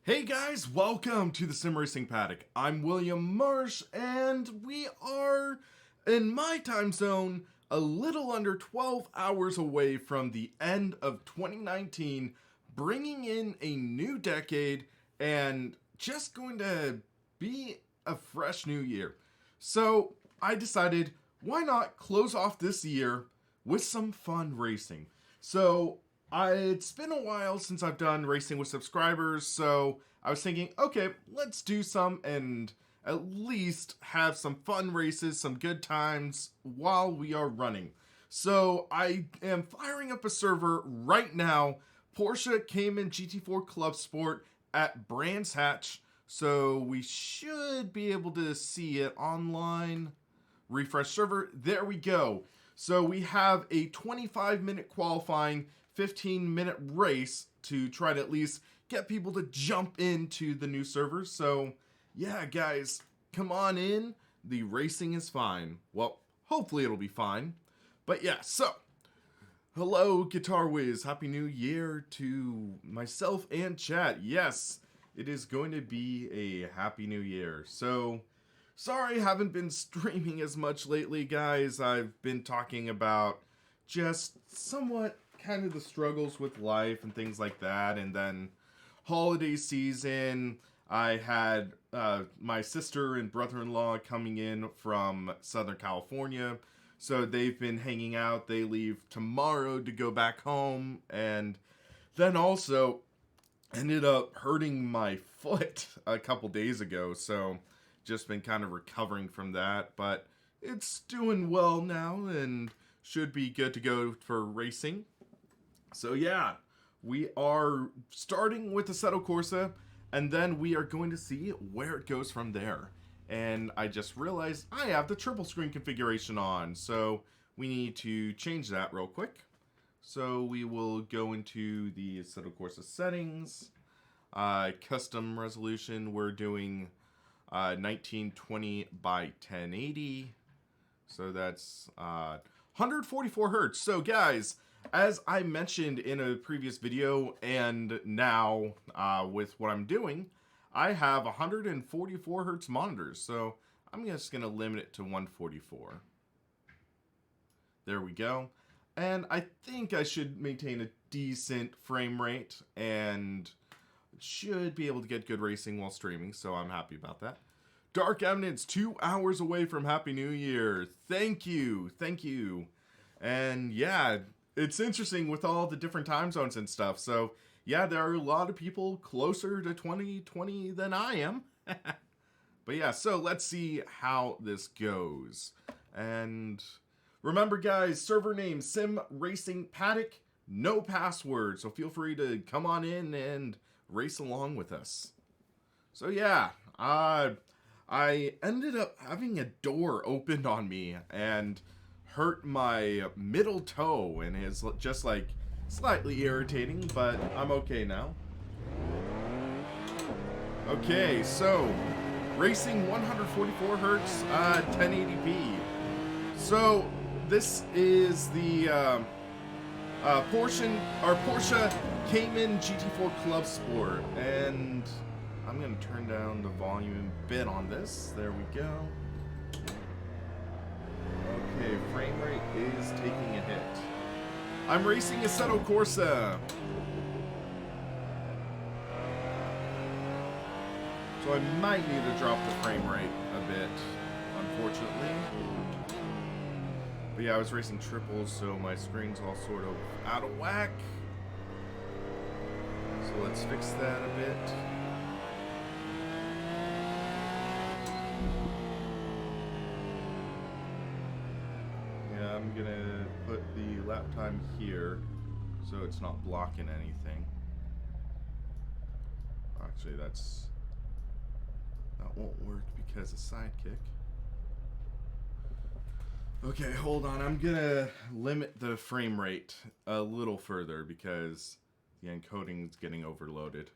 Hey guys, welcome to the SimRacingPaddock. I'm William Marsh, and we are, in my time zone, a little under 12 hours away from the end of 2019, bringing in a new decade, and just going to be a fresh new year. So I decided, why not close off this year with some fun racing? So it's been a while since I've done racing with subscribers, so I was thinking, okay, let's do some and at least have some fun races, some good times while we are running. So I am firing up a server right now. Porsche Cayman GT4 Club Sport at Brands Hatch, so we should be able to see it online. Refresh server, there we go. So we have a 25-minute qualifying, 15-minute race to try to at least get people to jump into the new server. So yeah, guys, come on in. The racing is fine. Well, hopefully it'll be fine. But yeah, so hello, Guitar Wiz. Happy New Year to myself and chat. Yes, it is going to be a Happy New Year. So sorry I haven't been streaming as much lately, guys. I've been talking about just somewhat kind of the struggles with life and things like that. And then holiday season, I had my sister and brother-in-law coming in from Southern California. So they've been hanging out. They leave tomorrow to go back home. And then also ended up hurting my foot a couple days ago. So just been kind of recovering from that, but it's doing well now and should be good to go for racing. So yeah, we are starting with Assetto Corsa, and then we are going to see where it goes from there. And I just realized I have the triple screen configuration on, so we need to change that real quick. So we will go into the Assetto Corsa settings, custom resolution. We're doing 1920 by 1080, so that's 144 hertz. So guys, as I mentioned in a previous video and now with what I'm doing, I have 144 hertz monitors, so I'm just gonna limit it to 144. There we go. And I think I should maintain a decent frame rate and should be able to get good racing while streaming, so I'm happy about that. Dark Eminence, 2 hours away from Happy New Year. Thank you. Thank you. And yeah, it's interesting with all the different time zones and stuff. So yeah, there are a lot of people closer to 2020 than I am. But yeah, so let's see how this goes. And remember, guys, server name SimRacingPaddock, no password. So feel free to come on in and race along with us. So yeah, I ended up having a door opened on me and hurt my middle toe, and it's just like slightly irritating, but I'm okay now. Okay, so racing 144 hertz, 1080p. So this is the Porsche Cayman GT4 Club Sport, and I'm gonna turn down the volume a bit on this. There we go. Okay, frame rate is taking a hit. I'm racing Assetto Corsa. So I might need to drop the frame rate a bit, unfortunately. But yeah, I was racing triples, so my screen's all sort of out of whack. So let's fix that a bit. Yeah, I'm gonna put the lap time here so it's not blocking anything. Actually, that won't work because of Sidekick. Okay, hold on. I'm gonna limit the frame rate a little further because the encoding is getting overloaded.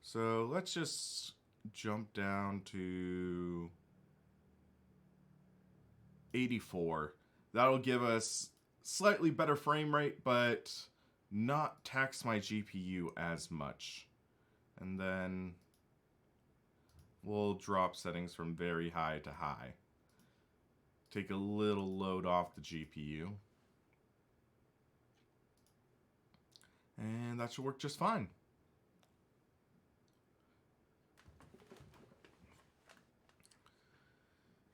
So let's just jump down to 84. That'll give us slightly better frame rate, but not tax my GPU as much. And then we'll drop settings from very high to high. Take a little load off the GPU. And that should work just fine.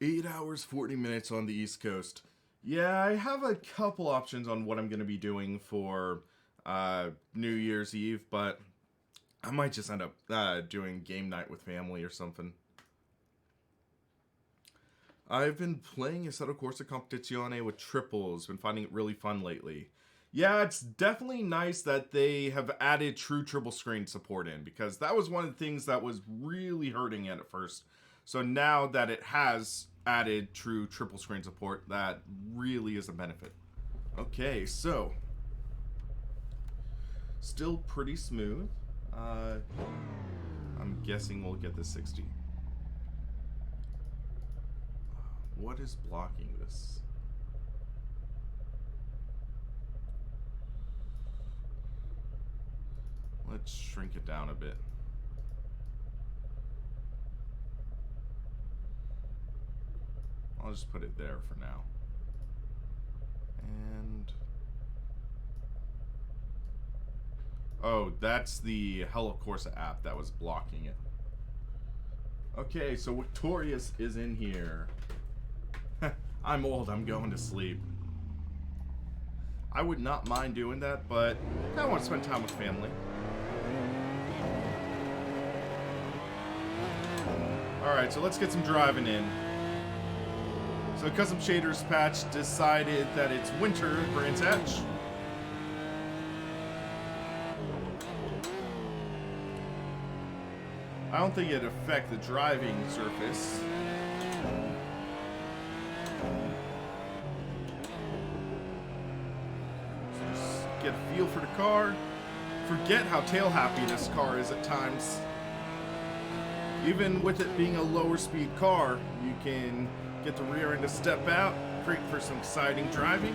Eight hours, 40 minutes on the East Coast. Yeah, I have a couple options on what I'm going to be doing for New Year's Eve, but I might just end up doing game night with family or something. I've been playing Assetto Corsa Competizione with triples. Been finding it really fun lately. Yeah, it's definitely nice that they have added true triple screen support in, because that was one of the things that was really hurting it at first. So now that it has added true triple screen support, that really is a benefit. Okay, so still pretty smooth. I'm guessing we'll get the 60. What is blocking this? Let's shrink it down a bit. I'll just put it there for now. And oh, that's the Assetto Corsa app that was blocking it. Okay, so Victorious is in here. I'm old, I'm going to sleep. I would not mind doing that, but I want to spend time with family. Alright, so let's get some driving in. So Custom Shaders patch decided that it's winter in Brands Hatch. I don't think it'd affect the driving surface. So just get a feel for the car. Forget how tail happy this car is at times. Even with it being a lower speed car, you can get the rear end to step out, great for some exciting driving.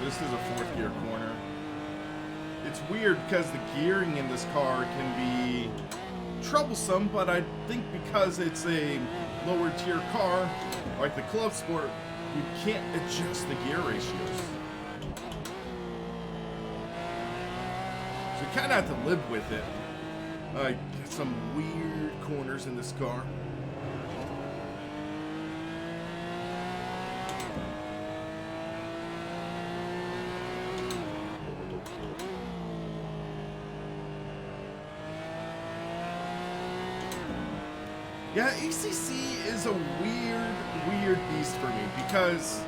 This is a fourth gear corner. It's weird because the gearing in this car can be troublesome, but I think because it's a lower tier car, like the Club Sport, you can't adjust the gear ratios. So you kind of have to live with it. Get some weird corners in this car. Yeah, ACC is a weird beast for me, because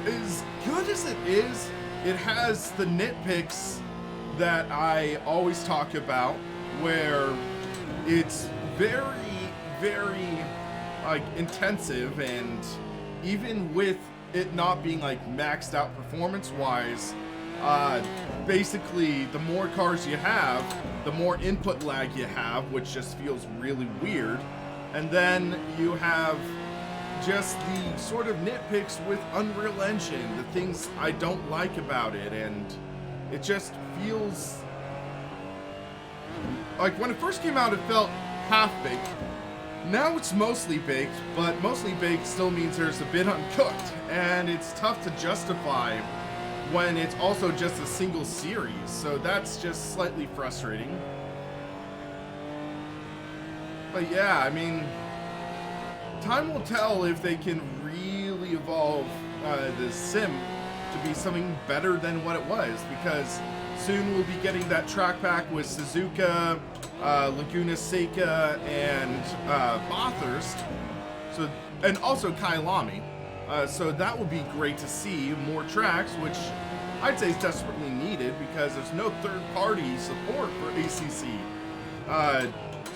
as good as it is, it has the nitpicks that I always talk about, where it's very like intensive, and even with it not being like maxed out performance wise, basically the more cars you have, the more input lag you have, which just feels really weird. And then you have just the sort of nitpicks with Unreal Engine, the things I don't like about it, and it just feels like when it first came out it felt half-baked. Now it's mostly baked, but mostly baked still means there's a bit uncooked, and it's tough to justify when it's also just a single series, so that's just slightly frustrating. But yeah, I mean, time will tell if they can really evolve the sim to be something better than what it was, because soon we'll be getting that track pack with Suzuka, Laguna Seca, and Bathurst, so, and also Kailami. So that would be great to see more tracks, which I'd say is desperately needed because there's no third-party support for ACC.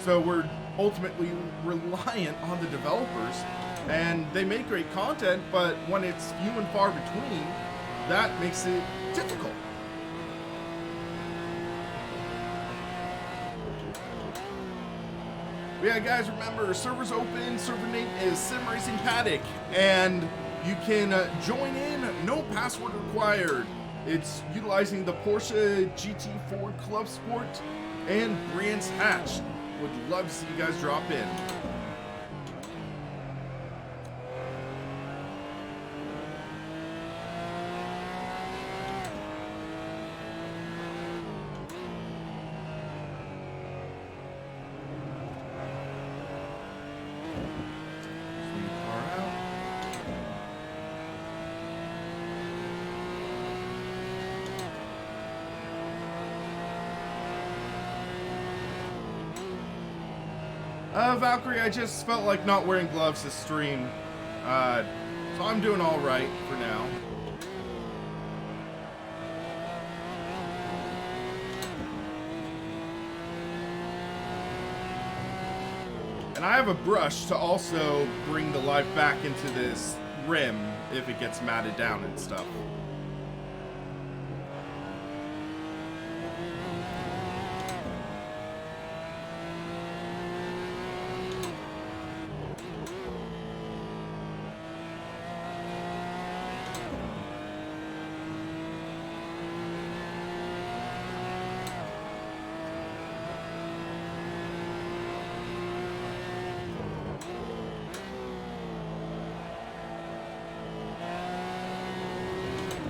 So we're ultimately reliant on the developers, and they make great content, but when it's few and far between, that makes it difficult. But yeah, guys, remember, server's open. Server name is SimRacingPaddock, and you can join in. No password required. It's utilizing the Porsche GT Ford Club Sport and Brands Hatch. Would love to see you guys drop in. Valkyrie, I just felt like not wearing gloves this stream, so I'm doing all right for now. And I have a brush to also bring the life back into this rim if it gets matted down and stuff.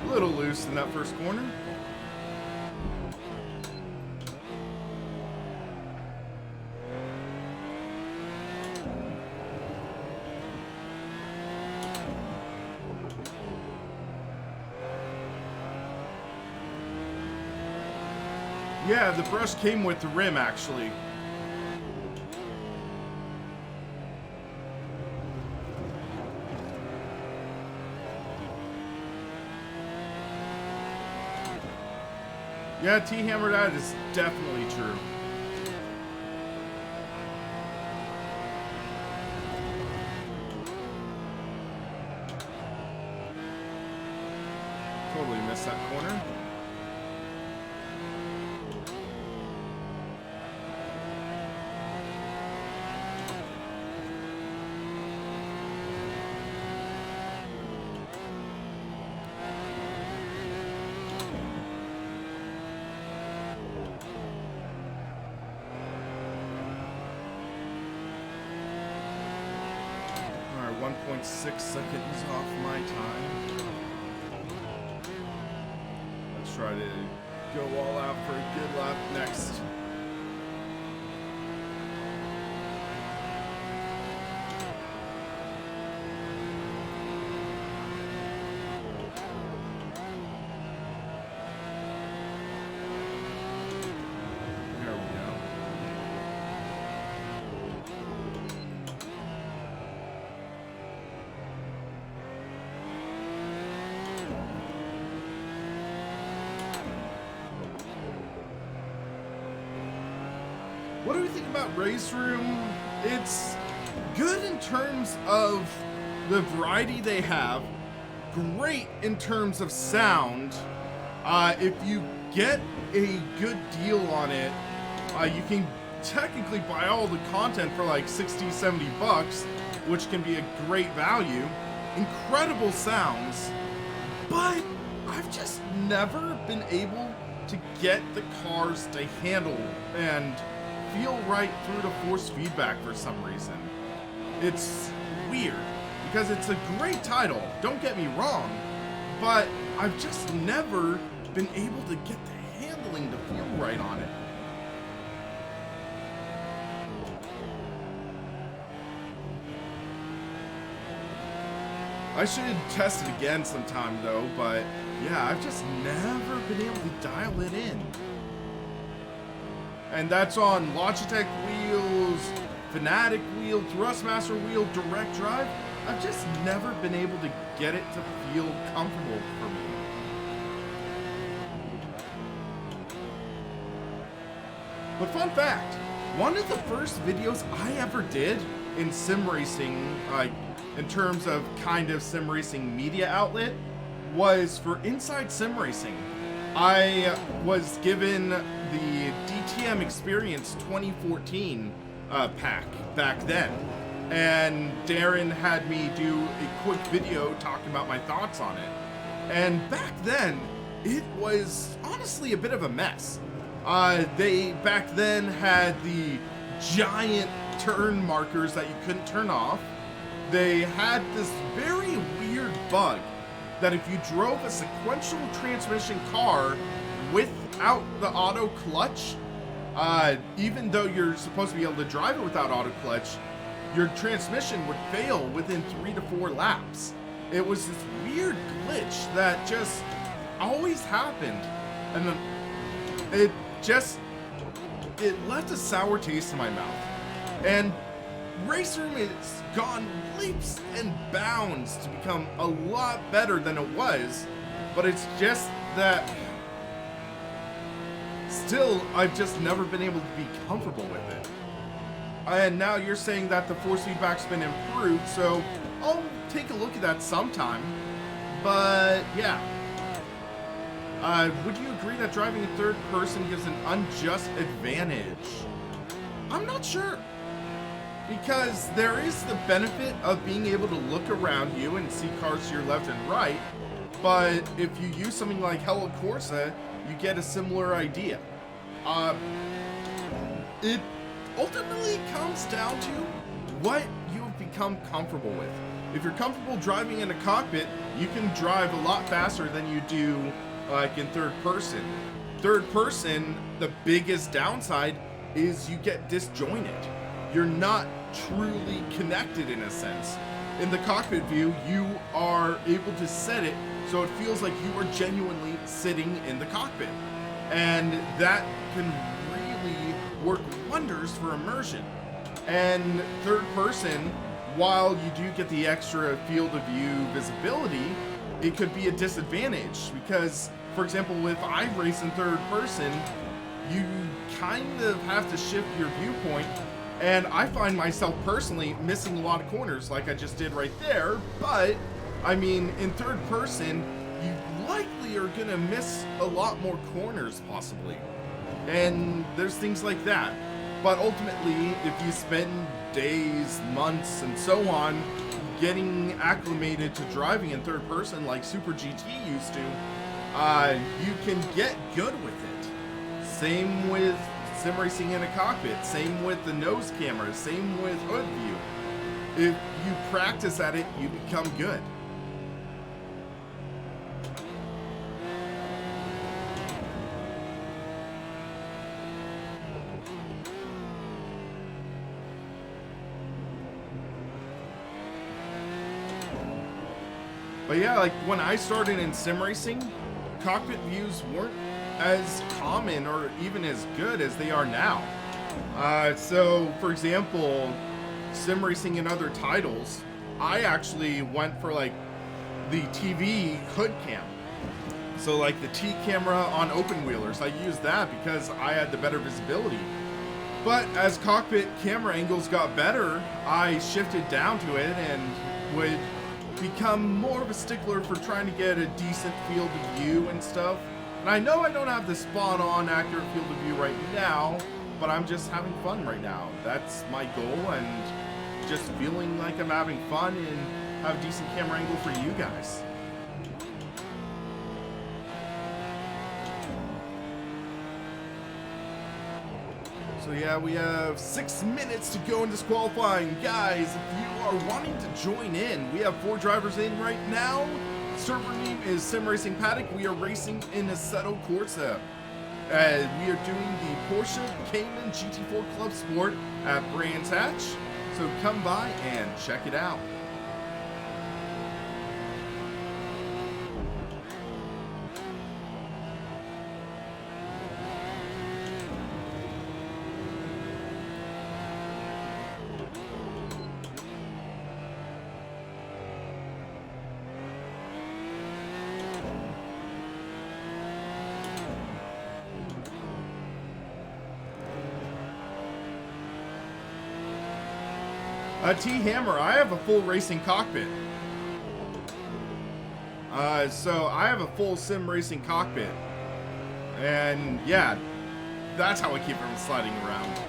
A little loose in that first corner. Yeah, the brush came with the rim, actually. Yeah, T-Hammer, that is definitely true. Totally missed that corner. All right, 1.6 seconds off my time. Let's try to go all out for a good lap next. What do we think about Race Room? It's good in terms of the variety they have, great in terms of sound. If you get a good deal on it, you can technically buy all the content for like 60, 70 bucks, which can be a great value. Incredible sounds, but I've just never been able to get the cars to handle and feel right through the force feedback for some reason. It's weird because it's a great title, don't get me wrong, but I've just never been able to get the handling to feel right on it. I should test it again sometime though, but yeah, I've just never been able to dial it in. And that's on Logitech wheels, Fanatic wheel, Thrustmaster wheel, direct drive. I've just never been able to get it to feel comfortable for me. But fun fact, one of the first videos I ever did in sim racing, like in terms of kind of sim racing media outlet, was for Inside Sim Racing. I was given the DTM Experience 2014 pack back then. And Darren had me do a quick video talking about my thoughts on it. And back then, it was honestly a bit of a mess. They back then had the giant turn markers that you couldn't turn off. They had this very weird bug that if you drove a sequential transmission car without the auto clutch, even though you're supposed to be able to drive it without auto clutch, your transmission would fail within 3 to 4 laps. It was this weird glitch that just always happened, and then it left a sour taste in my mouth. And Racer has gone leaps and bounds to become a lot better than it was, but it's just that still I've just never been able to be comfortable with it. And now you're saying that the force feedback's been improved, so I'll take a look at that sometime. But yeah, would you agree that driving in third person gives an unjust advantage? I'm not sure. Because there is the benefit of being able to look around you and see cars to your left and right, but if you use something like Assetto Corsa, you get a similar idea. It ultimately comes down to what you've become comfortable with. If you're comfortable driving in a cockpit, you can drive a lot faster than you do like in third person. Third person, the biggest downside is you get disjointed. You're not truly connected in a sense. In the cockpit view, you are able to set it so it feels like you are genuinely sitting in the cockpit. And that can really work wonders for immersion. And third person, while you do get the extra field of view visibility, it could be a disadvantage because, for example, with iRacing in third person, you kind of have to shift your viewpoint. And I find myself personally missing a lot of corners like I just did right there, but I mean, in third person, you likely are gonna miss a lot more corners possibly. And there's things like that. But ultimately, if you spend days, months, and so on getting acclimated to driving in third person like Super GT used to, you can get good with it. Same with sim racing in a cockpit, same with the nose camera, same with hood view. If you practice at it, you become good. But yeah, like when I started in sim racing, cockpit views weren't as common or even as good as they are now. So for example, sim racing and other titles, I actually went for like the TV hood cam. So like the T camera on open wheelers, I used that because I had the better visibility. But as cockpit camera angles got better, I shifted down to it and would become more of a stickler for trying to get a decent field of view and stuff. And I know I don't have the spot-on accurate field of view right now, but I'm just having fun right now. That's my goal, and just feeling like I'm having fun and have a decent camera angle for you guys. So yeah, we have 6 minutes to go in disqualifying. Guys, if you are wanting to join in, we have 4 drivers in right now. Server name is SimRacingPaddock. We are racing in Assetto Corsa. We are doing the Porsche Cayman GT4 Club Sport at Brands Hatch. So come by and check it out. T-Hammer, I have a full racing cockpit. So I have a full sim racing cockpit. And yeah, that's how I keep from sliding around.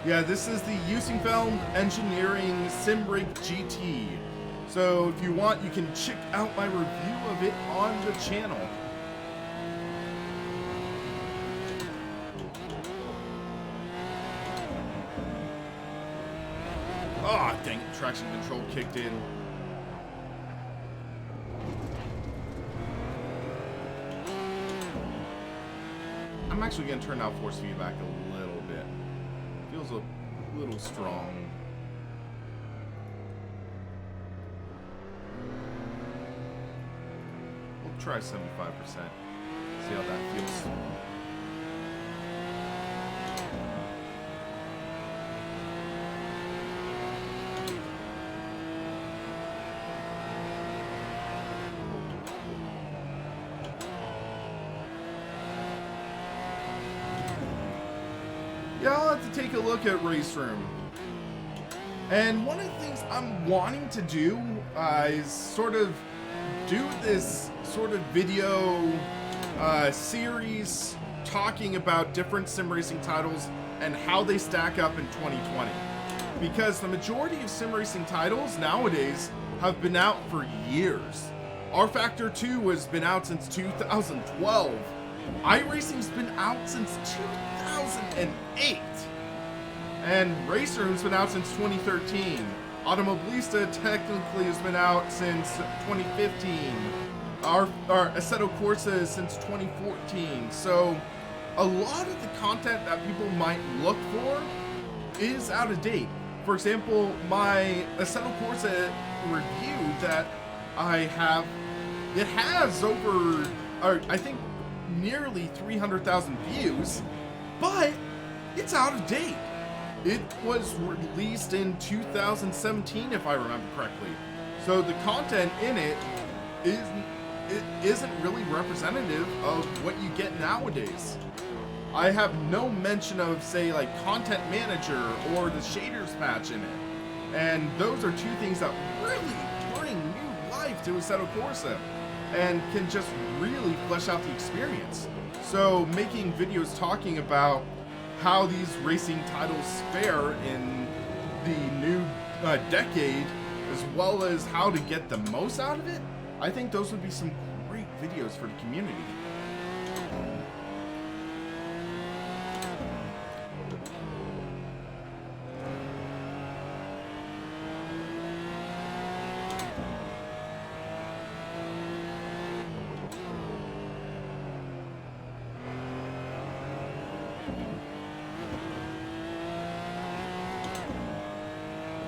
Yeah, this is the Usingfeld Engineering SimRig GT. So if you want, you can check out my review of it on the channel. Ah, oh, dang it, traction control kicked in. I'm actually going to turn out force feedback a little bit. Feels a little strong. We'll try 75%. See how that feels. Yeah, I'll have to take a look at Race Room. And one of the things I'm wanting to do is sort of do this sort of video series talking about different sim racing titles and how they stack up in 2020. Because the majority of sim racing titles nowadays have been out for years. R-Factor 2 has been out since 2012. iRacing's been out since 2008. And Race Room's been out since 2013. Automobilista technically has been out since 2015. Our Assetto Corsa is since 2014. So a lot of the content that people might look for is out of date. For example, my Assetto Corsa review that I have, it has over, I think, nearly 300,000 views, but it's out of date. It was released in 2017, if I remember correctly. So the content in it isn't really representative of what you get nowadays. I have no mention of, say, like Content Manager or the shaders patch in it. And those are two things that really bring new life to Assetto Corsa and can just really flesh out the experience. So making videos talking about how these racing titles fare in the new decade, as well as how to get the most out of it, I think those would be some great videos for the community.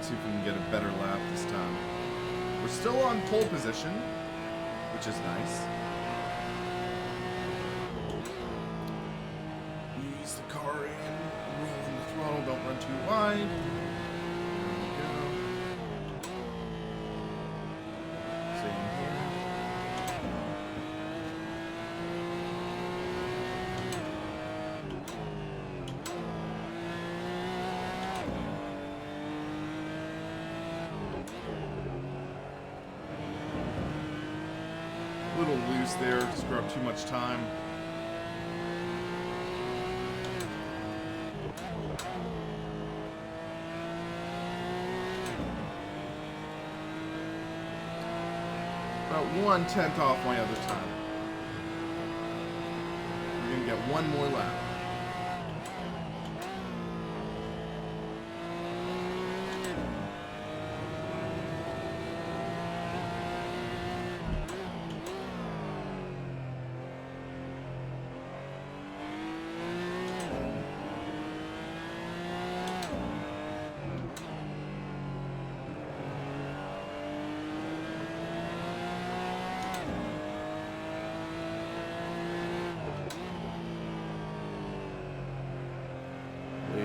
See if we can get a better lap this time. We're still on pole position, which is nice. Ease the car in, rolling the throttle, don't run too wide. There we go. Same here. Little loose there, screw up too much time. About 1/10 off my other time. We're gonna get one more lap.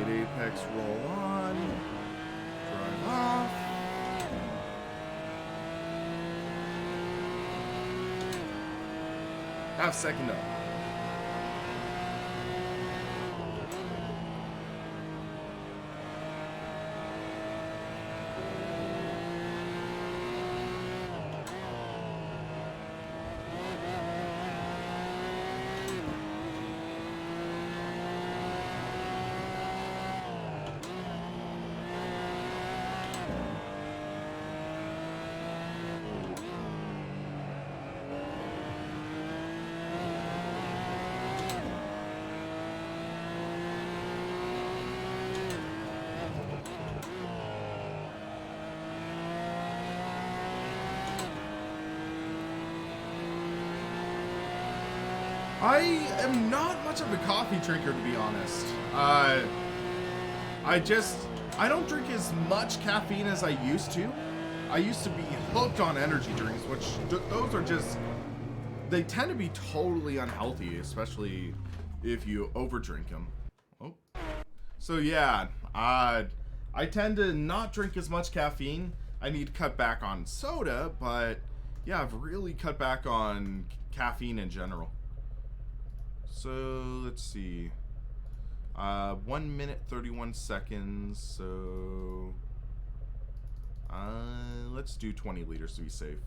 Apex, roll on, drive off. Half second up. I am not much of a coffee drinker, to be honest. I don't drink as much caffeine as I used to. I used to be hooked on energy drinks, which those are just, they tend to be totally unhealthy, especially if you overdrink them. Oh. So yeah, I tend to not drink as much caffeine. I need to cut back on soda, but yeah, I've really cut back on caffeine in general. So let's see. 1 minute 31 seconds. So let's do 20 liters to be safe.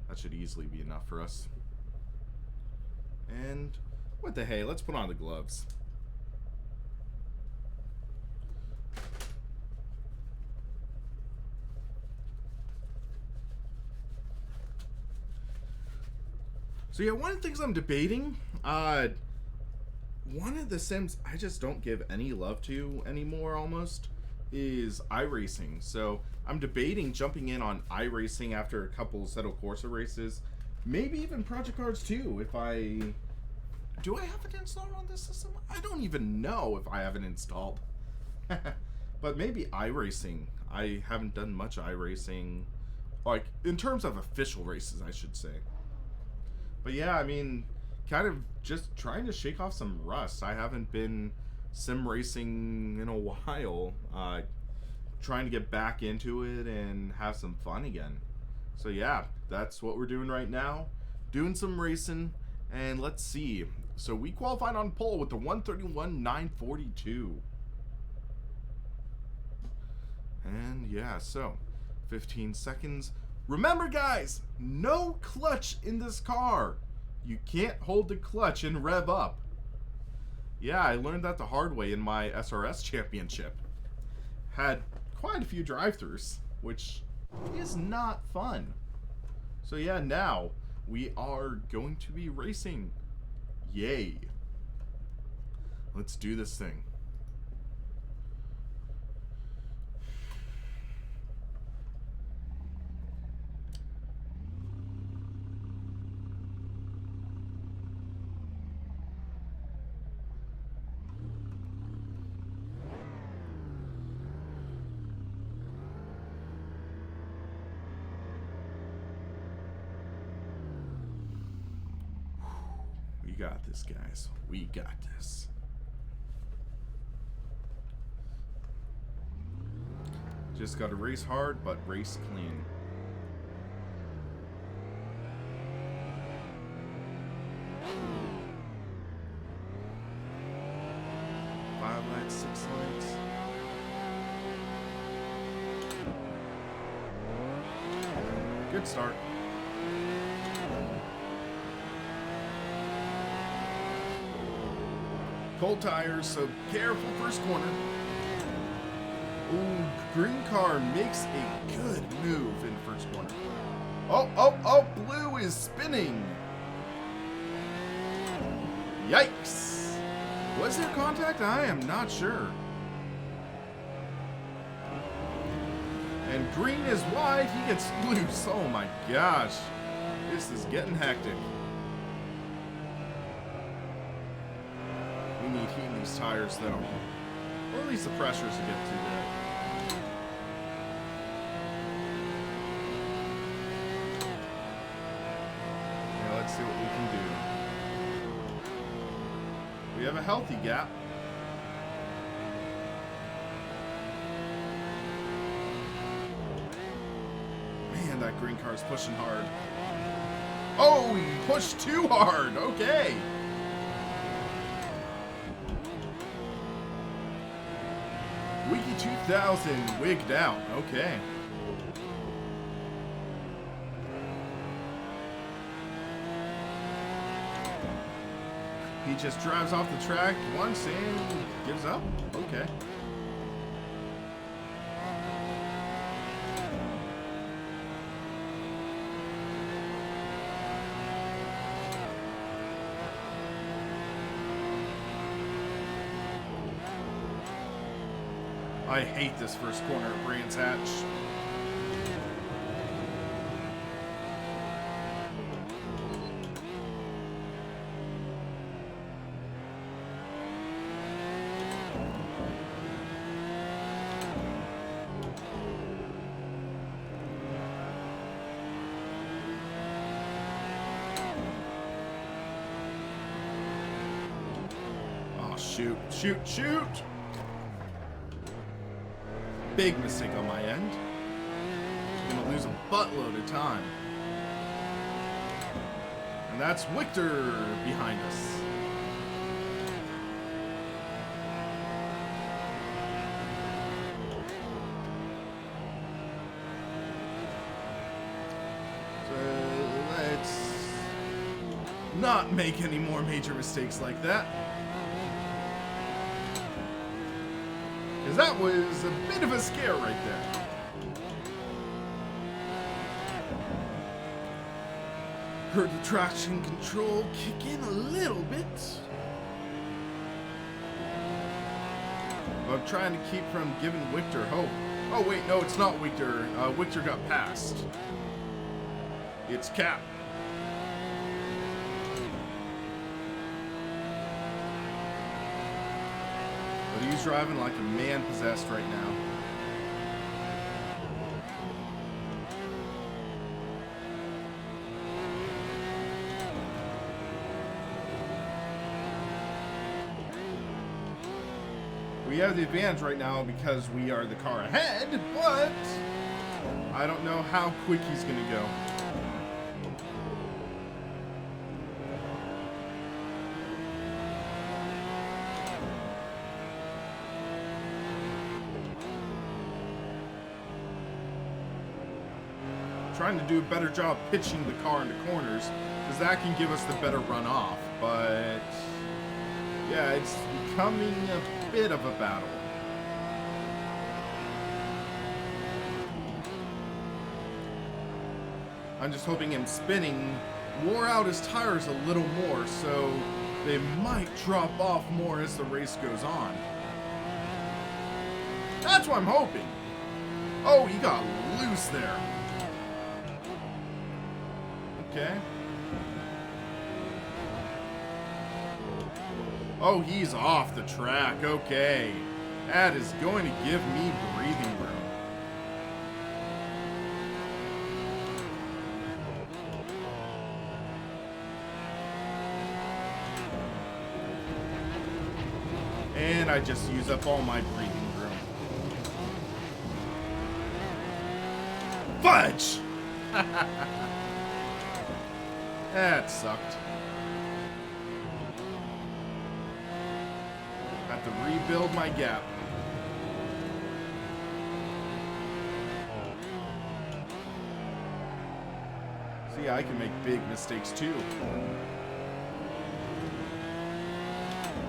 That should easily be enough for us. And what the hey? Let's put on the gloves. So yeah, one of the things I'm debating, one of the sims I just don't give any love to anymore almost is iRacing. So I'm debating jumping in on iRacing after a couple Assetto Corsa races. Maybe even Project Cars 2 if I... Do I have it installed on this system? I don't even know if I have it installed. But maybe iRacing. I haven't done much iRacing. Like, in terms of official races, I should say. But yeah, I mean, kind of just trying to shake off some rust. I haven't been sim racing in a while. Trying to get back into it and have some fun again. So yeah, that's what we're doing right now. Doing some racing, and let's see. So we qualified on pole with the 131.942. And yeah, so 15 seconds. Remember guys, no clutch in this car. You can't hold the clutch and rev up. Yeah, I learned that the hard way in my SRS championship. Had quite a few drive-thrus, which is not fun. So yeah, now we are going to be racing. Yay. Let's do this thing. We got this, guys. We got this. Just gotta race hard, but race clean. Five lights, 6 lights. Good start. Cold tires, so careful first corner. Ooh, green car makes a good move in first corner. Oh, blue is spinning. Yikes. Was there contact? I am not sure. And green is wide, he gets loose. Oh my gosh. This is getting hectic. We need heat in these tires though. Or at least the pressures to get to that. Yeah, let's see what we can do. We have a healthy gap. Man, that green car is pushing hard. Oh, he pushed too hard. Okay. Wiki 2000 wigged out. Okay. He just drives off the track once and gives up. Okay. I hate this first corner at Brands Hatch. shoot, shoot, shoot! Big mistake on my end. Gonna lose a buttload of time. And that's Victor behind us. Not make any more major mistakes like that. Because that was a bit of a scare right there. Heard the traction control kick in a little bit. I'm trying to keep from giving Victor hope. Oh wait, no, it's not Victor. Victor got passed. It's Cap. But he's driving like a man possessed right now. We have the advantage right now because we are the car ahead, but I don't know how quick he's going to go. Trying to do a better job pitching the car into corners because that can give us the better runoff, but yeah, it's becoming a bit of a battle. I'm just hoping him spinning wore out his tires a little more, so they might drop off more as the race goes on. That's what I'm hoping. Oh, he got loose there. Okay. Oh, he's off the track. Okay. That is going to give me breathing room. And I just used up all my breathing room. Fudge! That sucked. Have to rebuild my gap. See, I can make big mistakes too.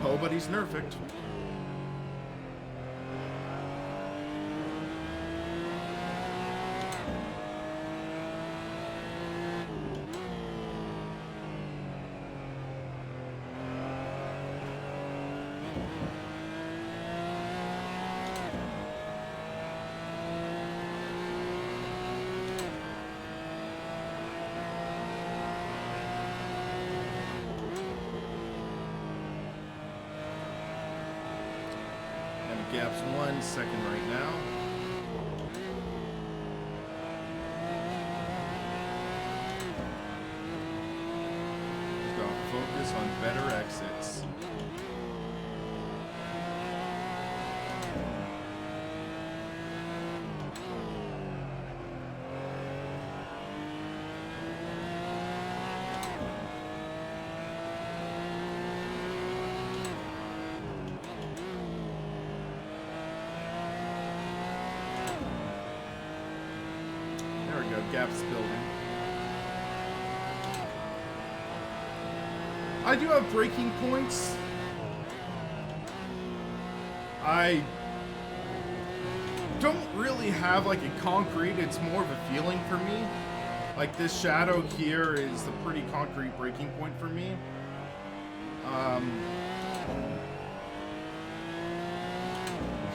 Oh, but he's nerfed. Gap's 1 second right now. Just gotta focus on better exits. Gap's building. I do have braking points. I don't really have like a concrete, it's more of a feeling for me. Like this shadow here is the pretty concrete braking point for me.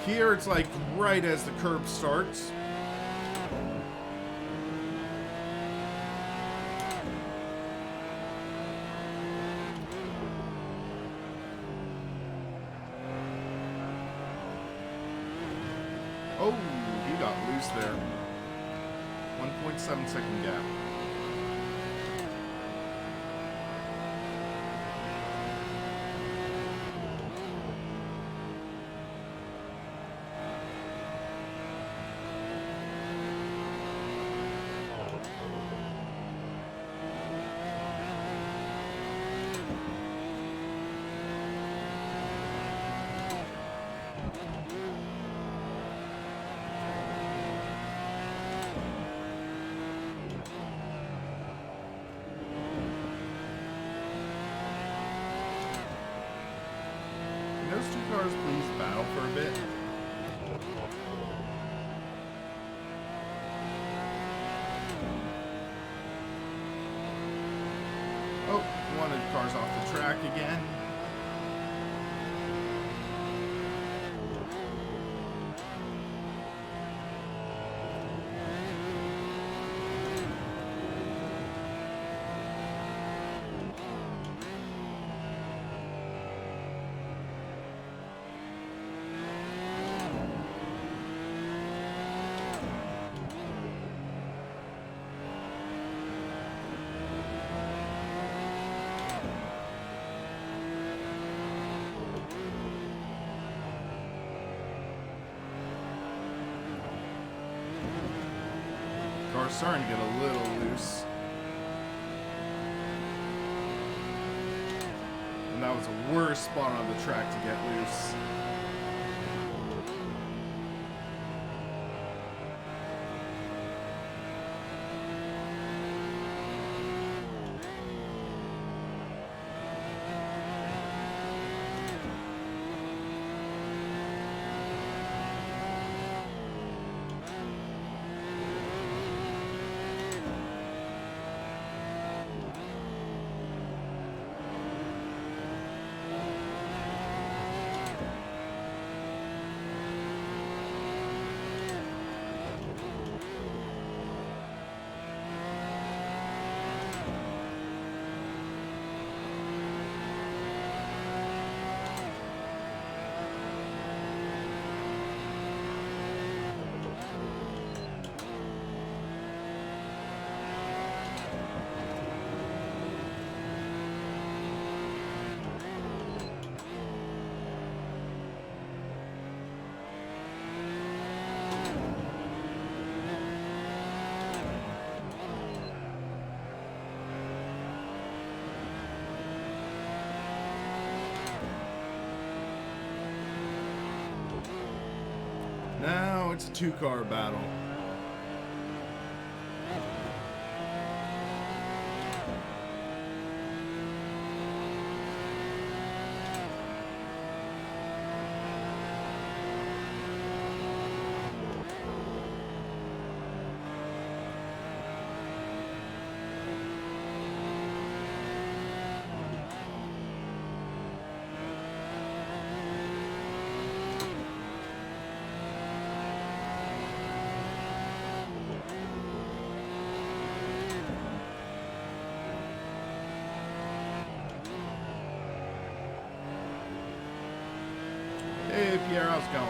Here it's like right as the curb starts. Oh, he got loose there. 1.7 second gap. Can those two cars please battle for a bit? Oh, one of the cars off the track again. Car's starting to get a little loose. And that was a worse spot on the track to get loose. Now it's a two-car battle. Hey Pierre, how's it going?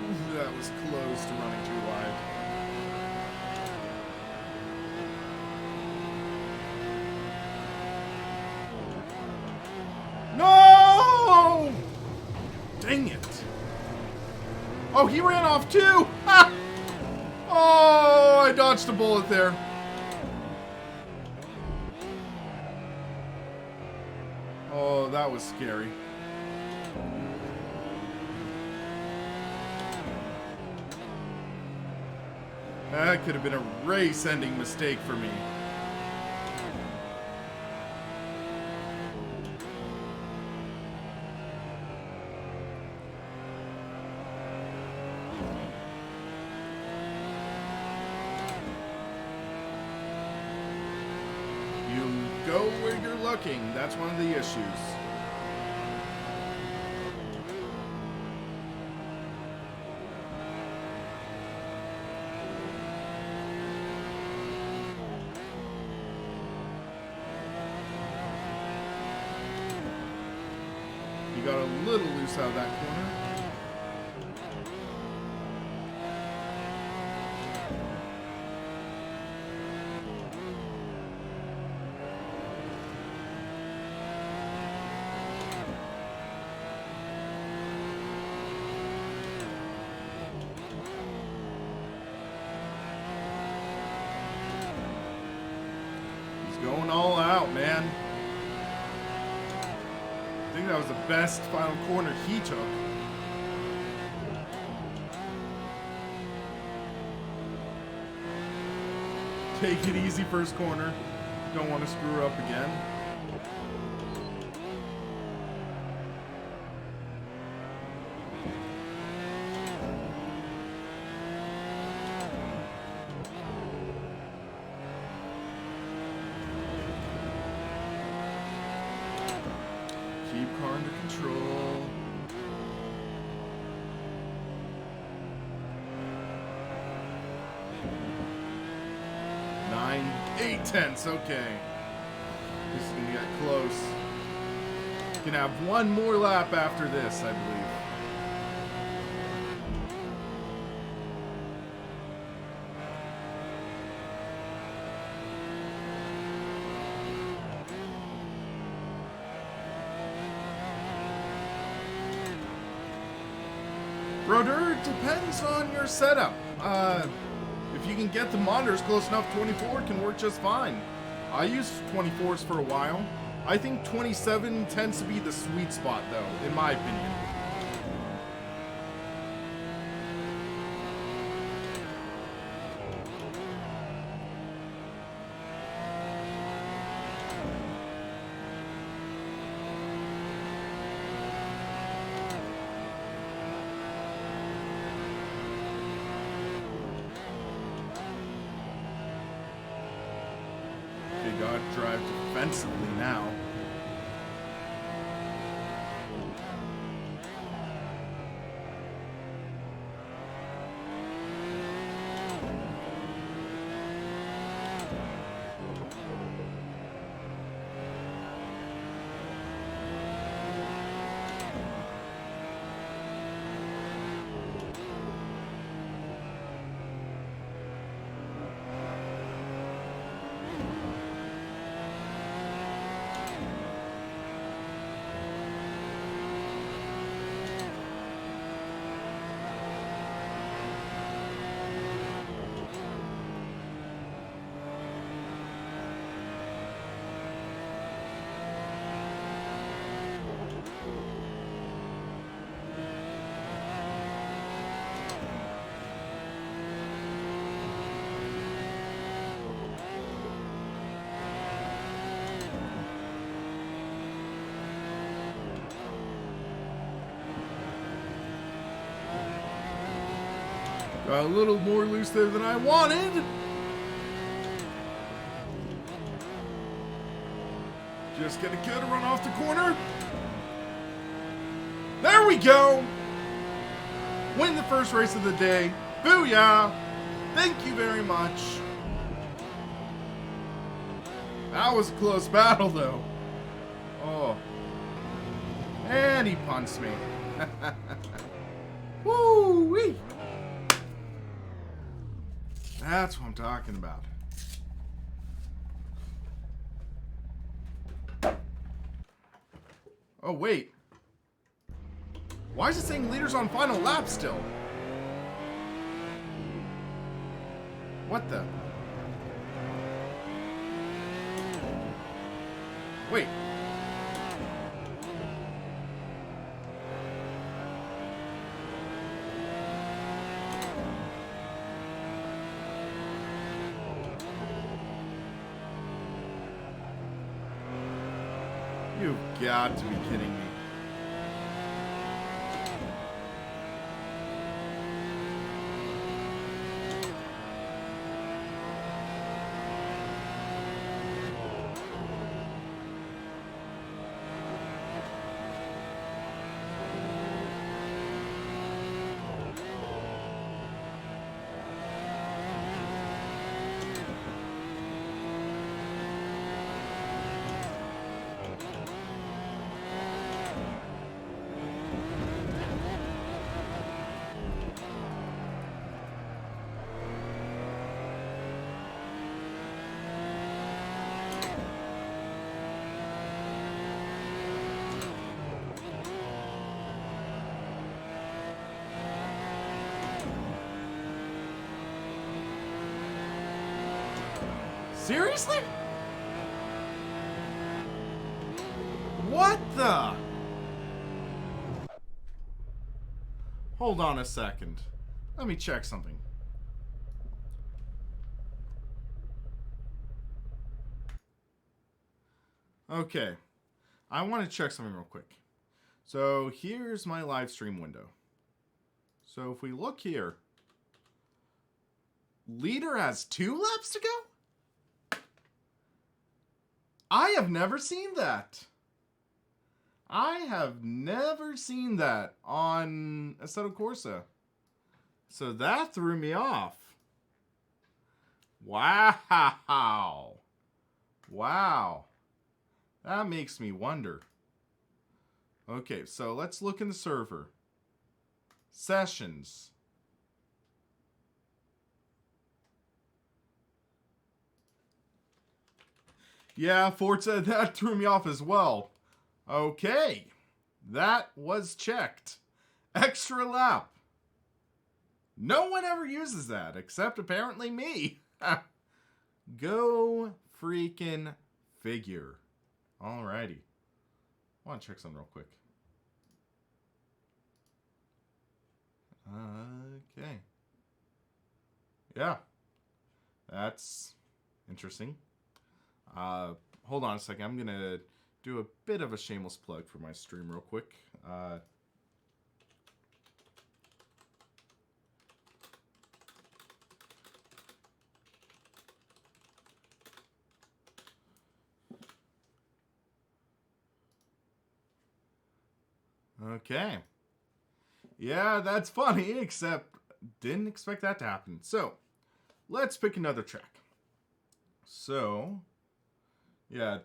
Ooh, that was close to running too wide. No! Dang it. Oh, he ran off too! Ha! Oh, I dodged a bullet there. Oh, that was scary. That could have been a race-ending mistake for me. Go where you're looking. That's one of the issues. You got a little loose out of that corner. Going all out, man. I think that was the best final corner he took. Take it easy first corner. Don't want to screw her up again. Keep car under control. Nine, 8/10. Okay. This is gonna get close. Gonna have one more lap after this, I believe. Brother, it depends on your setup. If you can get the monitors close enough, 24 can work just fine. I used 24s for a while. I think 27 tends to be the sweet spot, though, in my opinion. Gotta drive defensively now. Got a little more loose there than I wanted. Just get a good run off the corner. There we go. Win the first race of the day. Booyah. Thank you very much. That was a close battle, though. Oh. And he punched me. Woo-wee. That's what I'm talking about. Oh, wait. Why is it saying leaders on final lap still? What the? Wait. You've got to be kidding me. Seriously? What the? Hold on a second. Let me check something. Okay. I want to check something real quick. So here's my live stream window. So if we look here, leader has 2 laps to go? I have never seen that. I have never seen that on Assetto Corsa. So that threw me off. Wow. Wow. That makes me wonder. Okay, so let's look in the server. Sessions. Yeah, Forza, that threw me off as well. Okay, that was checked. Extra lap. No one ever uses that, except apparently me. Go freaking figure. Alrighty. I want to check something real quick. Okay. Yeah. That's interesting. Hold on a second. I'm going to do a bit of a shameless plug for my stream real quick. Okay. Yeah, that's funny, except didn't expect that to happen. So, let's pick another track. So, yeah,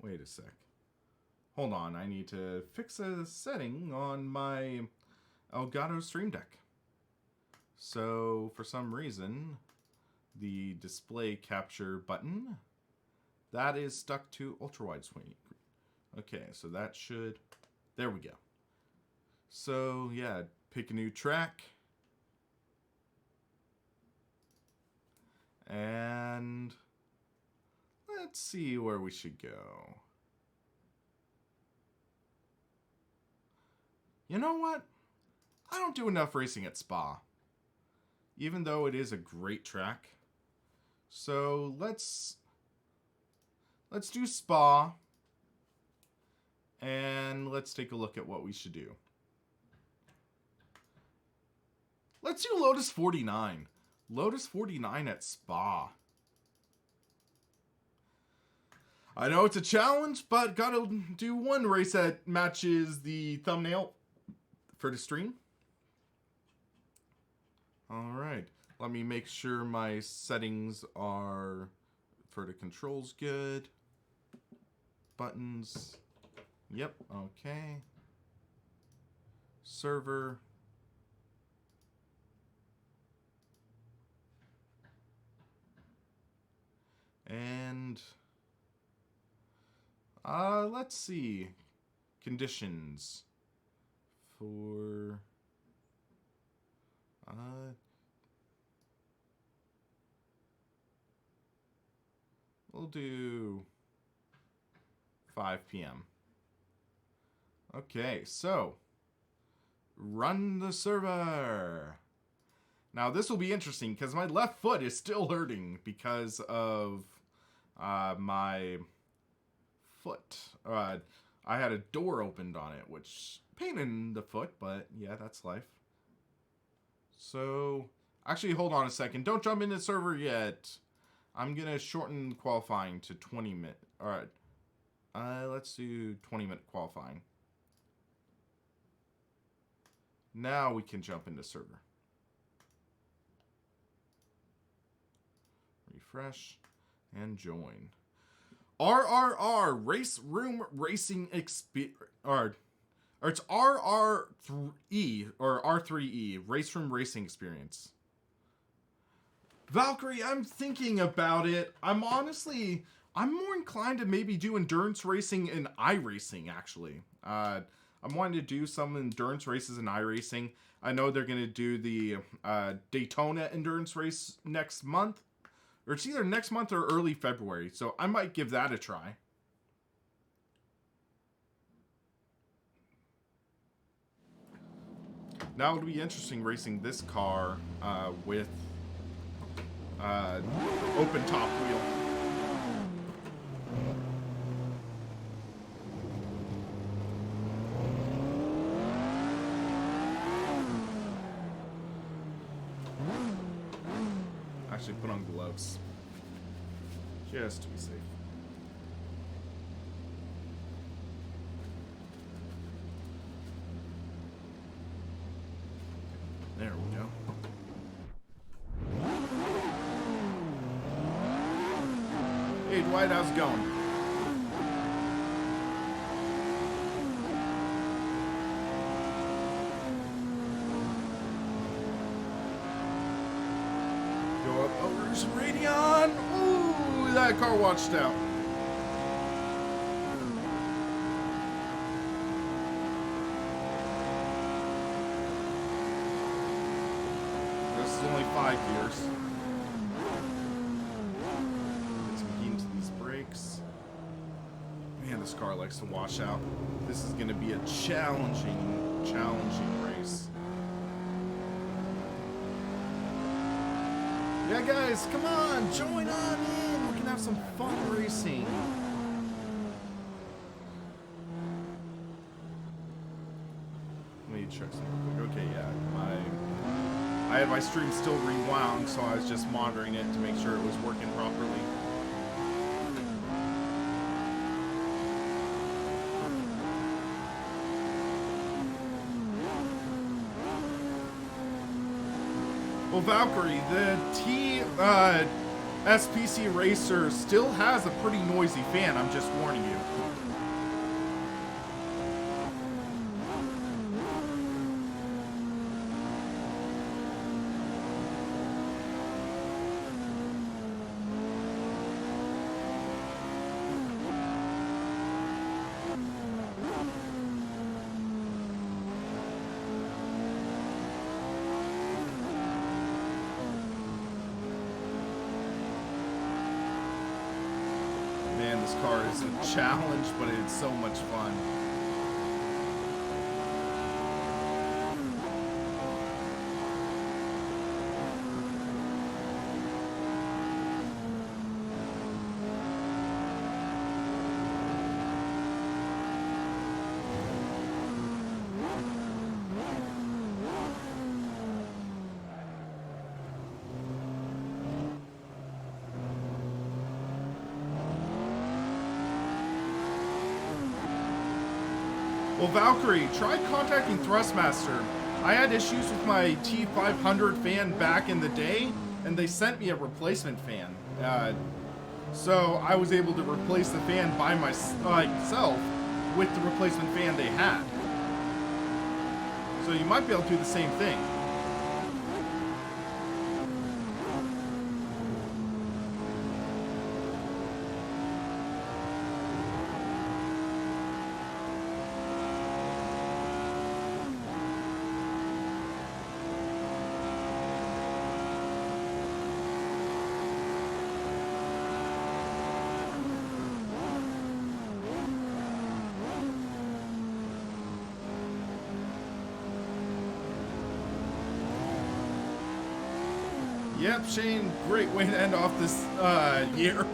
wait a sec. Hold on, I need to fix a setting on my Elgato Stream Deck. So, for some reason, the display capture button, that is stuck to ultra-wide swing. Okay, so that should... There we go. So, yeah, pick a new track. And let's see where we should go. You know what? I don't do enough racing at Spa, even though it is a great track. So let's do Spa, and let's take a look at what we should do. Let's do Lotus 49. Lotus 49 at Spa. I know it's a challenge, but gotta do one race that matches the thumbnail for the stream. Alright, let me make sure my settings are for the controls good. Buttons. Yep, okay. Server. And let's see. Conditions for we'll do 5 p.m. Okay, so run the server. Now this will be interesting because my left foot is still hurting because of my foot. I had a door opened on it, which pain in the foot, but yeah, that's life. So, actually, hold on a second. Don't jump into the server yet. I'm gonna shorten qualifying to 20 minutes. All right. Let's do 20-minute qualifying. Now we can jump into server. Refresh and join. RRR Race Room Racing Experience, or it's RR3E or R3E Race Room Racing Experience. Valkyrie, I'm thinking about it. I'm more inclined to maybe do endurance racing in iRacing, actually. I'm wanting to do some endurance races in iRacing. I know they're going to do the Daytona endurance race next month. Or it's either next month or early February, so I might give that a try. Now it would be interesting racing this car with open top wheel. Actually put on gloves. Just to be safe. There we go. Hey Dwight, how's it going? Go up over some Radion. Ooh, that car watched out. This is only 5 gears. Get some heat into these brakes. Man, this car likes to wash out. This is going to be a challenging race. Yeah, guys, come on, join on in. We can have some fun racing. Let me check something real quick. Okay, yeah, I had my stream still rewound, so I was just monitoring it to make sure it was working properly. Well, Valkyrie, the SPC Racer still has a pretty noisy fan, I'm just warning you. Man, this car is a challenge, but it's so much fun. Well, Valkyrie, try contacting Thrustmaster. I had issues with my T500 fan back in the day, and they sent me a replacement fan. So I was able to replace the fan by myself with the replacement fan they had. So you might be able to do the same thing. Yep, Shane, great way to end off this year.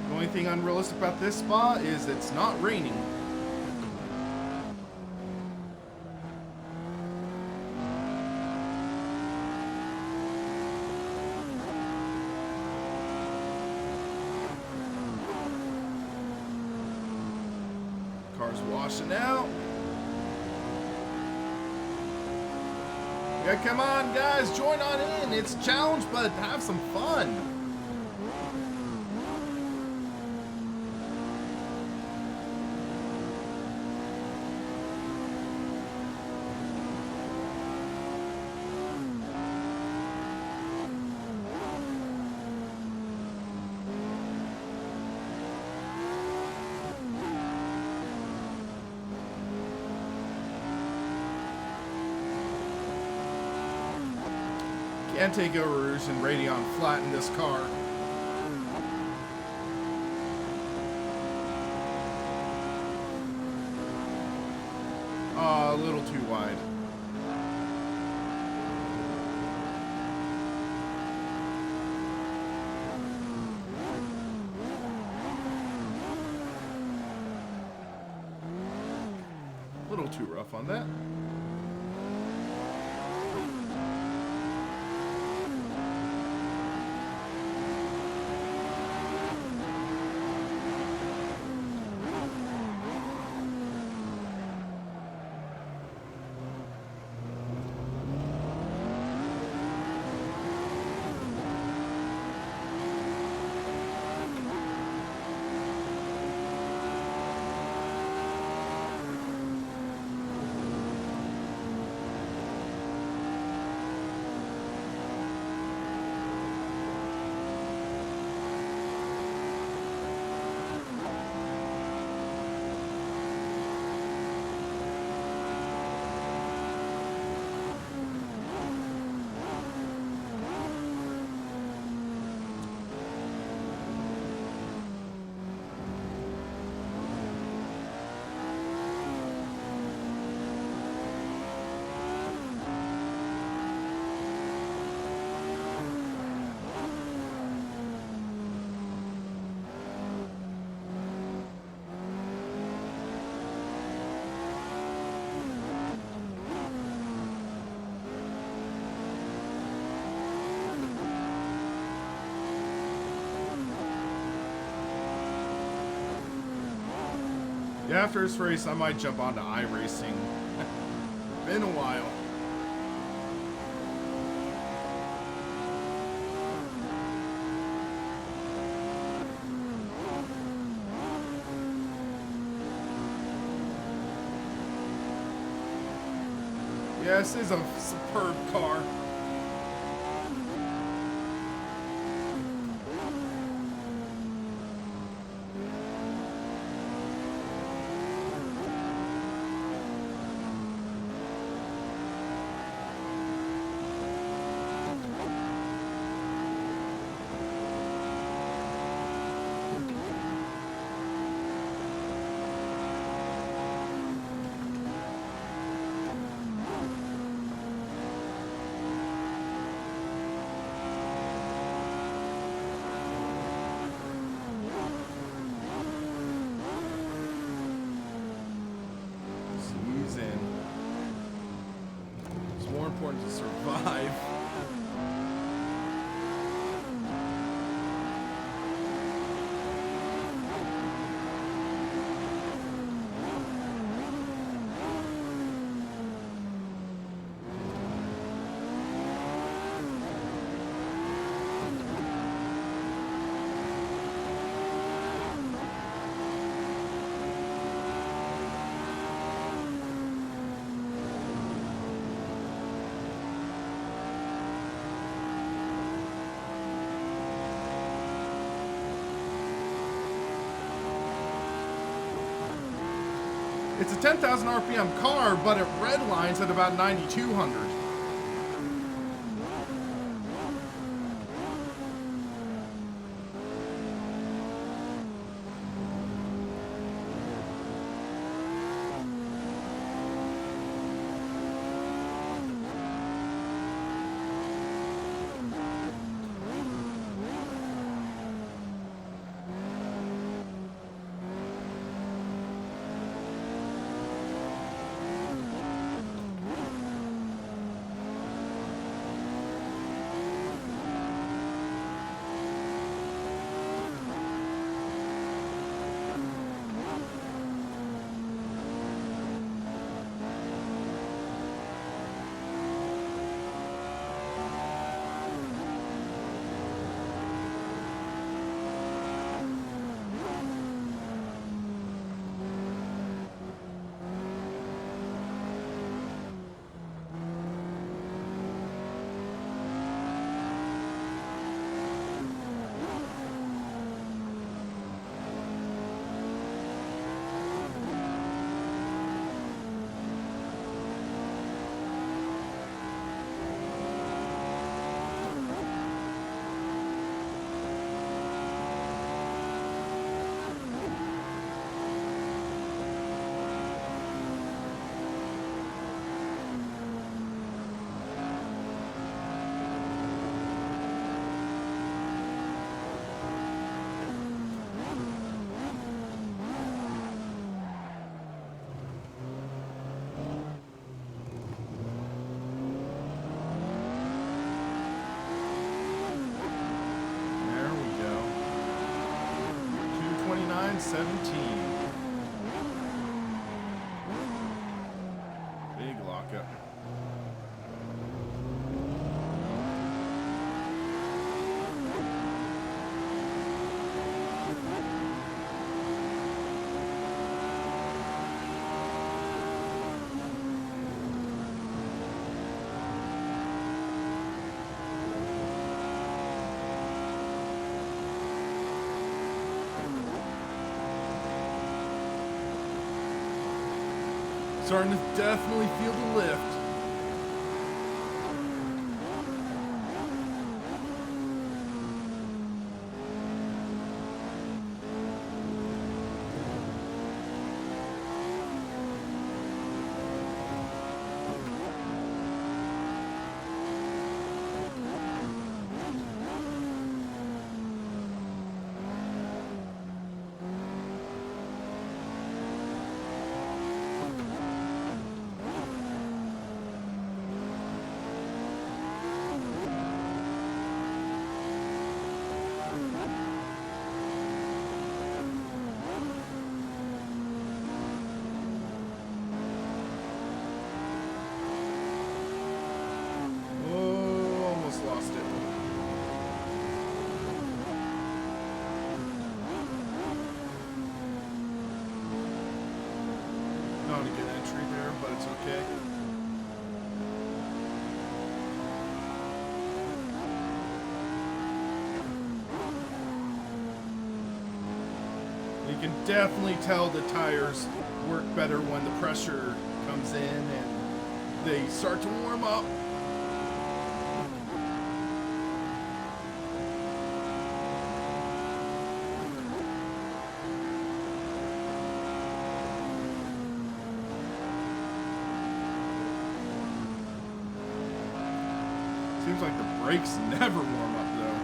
The only thing unrealistic about this spa is it's not raining. Car's washing out. Yeah, come on, guys, join on in. It's a challenge, but have some fun. Can't take over Rouge and Radion flatten this car. A little too wide. A little too rough on that. Yeah, after this race, I might jump onto iRacing. Been a while. Yeah, this is a superb car. To survive. It's a 10,000 RPM car, but it redlines at about 9,200. 29.17. Big lockup. Starting to definitely feel the lift. Not a good entry there, but it's okay. You can definitely tell the tires work better when the pressure comes in and they start to warm up. Seems like the brakes never warm up though.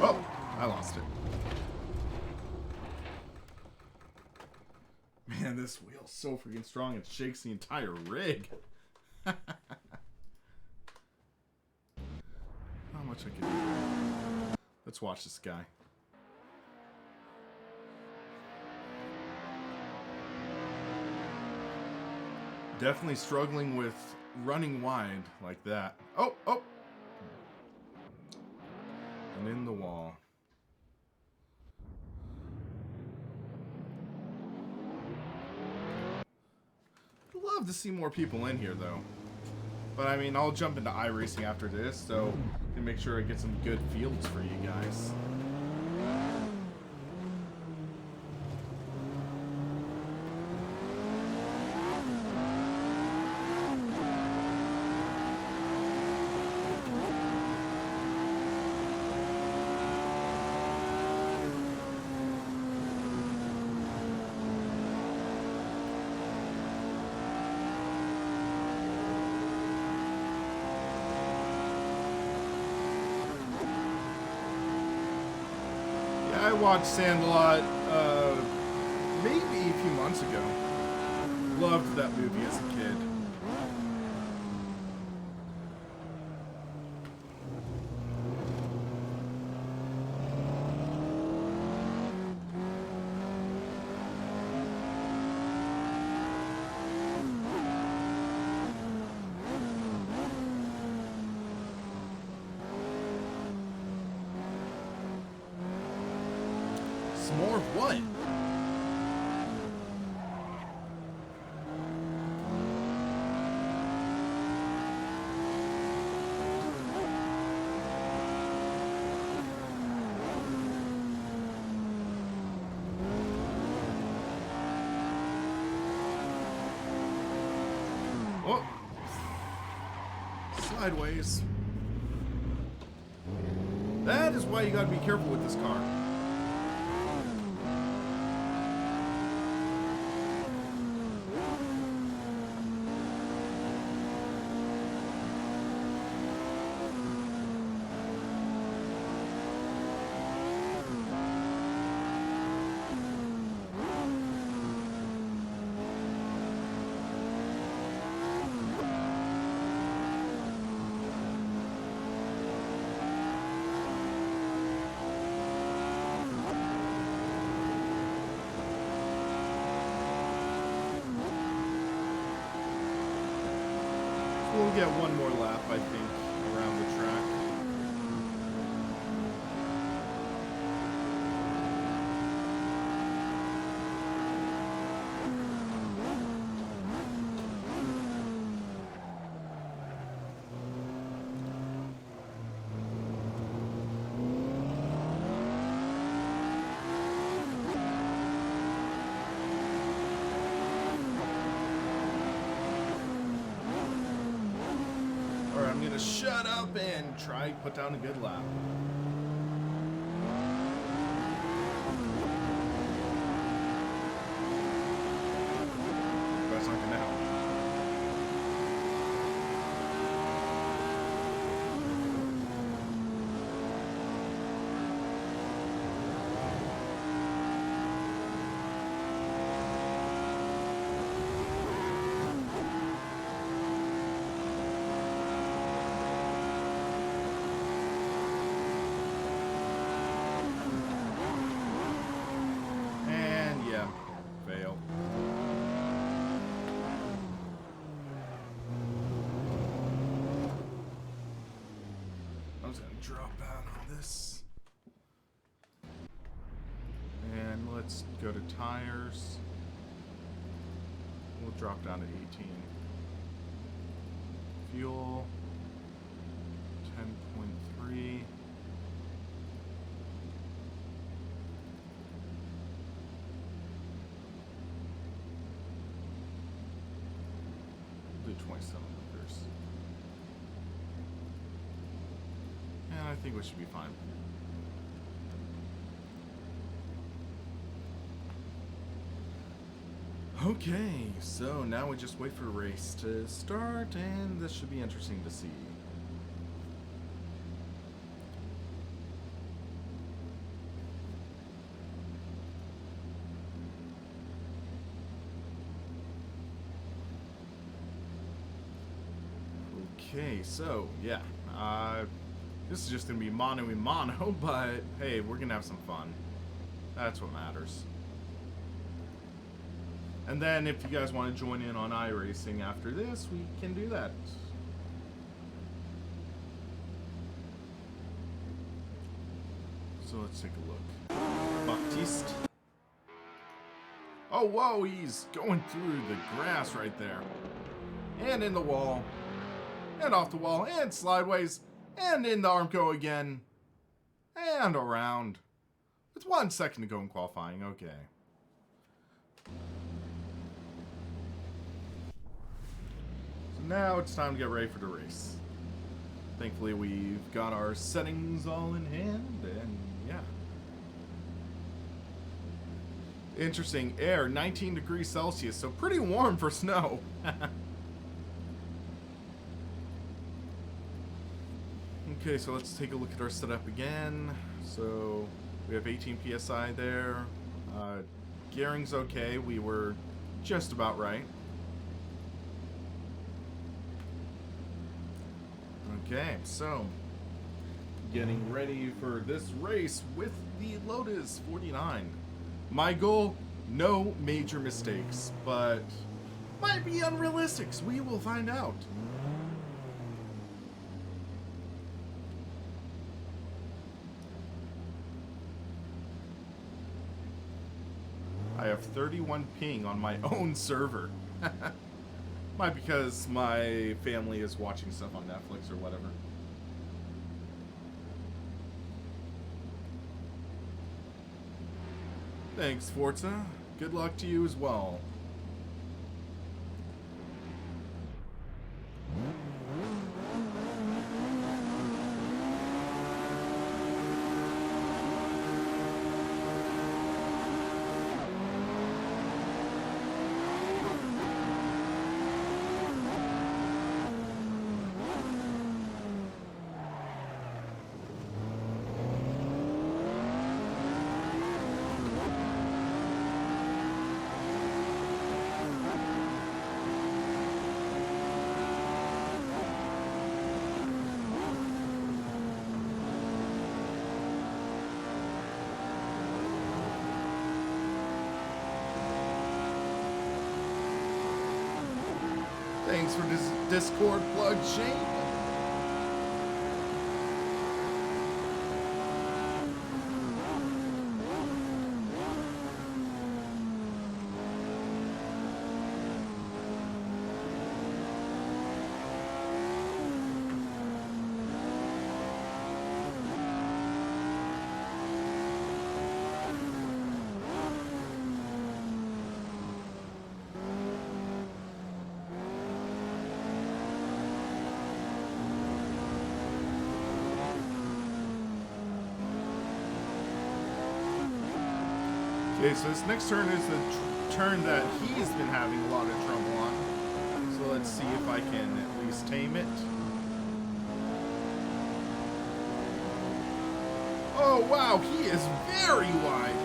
Oh, I lost it. Man, this wheel's so freaking strong, it shakes the entire rig. How much I can do. Let's watch this guy. Definitely struggling with running wide like that. Oh, oh. And in the wall. I'd love to see more people in here though. But I mean, I'll jump into iRacing after this, so to make sure I get some good fields for you guys. I watched Sandlot maybe a few months ago. Loved that movie as a kid. More of what? Oh! Sideways. That is why you gotta be careful with this car. We'll get one more lap, I think, around the track. I'm gonna shut up and try to put down a good lap. That's not gonna help. Fail. I'm just gonna drop down on this. And let's go to tires. We'll drop down to 18. Fuel 10.3. Do 27 liters. And I think we should be fine. Okay, so now we just wait for a race to start, and this should be interesting to see. Okay, so, yeah, this is just going to be mono and mono, but hey, we're going to have some fun. That's what matters. And then if you guys want to join in on iRacing after this, we can do that. So let's take a look. Baptiste. Oh, whoa, he's going through the grass right there. And in the wall. And off the wall, and slideways, and in the Armco again, and around. With 1 second to go in qualifying, okay. So now it's time to get ready for the race. Thankfully we've got our settings all in hand, and yeah. Interesting, air, 19 degrees Celsius, so pretty warm for snow. Okay, so let's take a look at our setup again. So we have 18 PSI there. Gearing's okay. We were just about right. Okay, so getting ready for this race with the Lotus 49. My goal, no major mistakes, but might be unrealistic. We will find out. I have 31 ping on my own server. Might because my family is watching stuff on Netflix or whatever. Thanks, Forza. Good luck to you as well. Thanks for this Discord plug, Shane. Okay, so this next turn is the turn that he's been having a lot of trouble on. So let's see if I can at least tame it. Oh wow, he is very wide.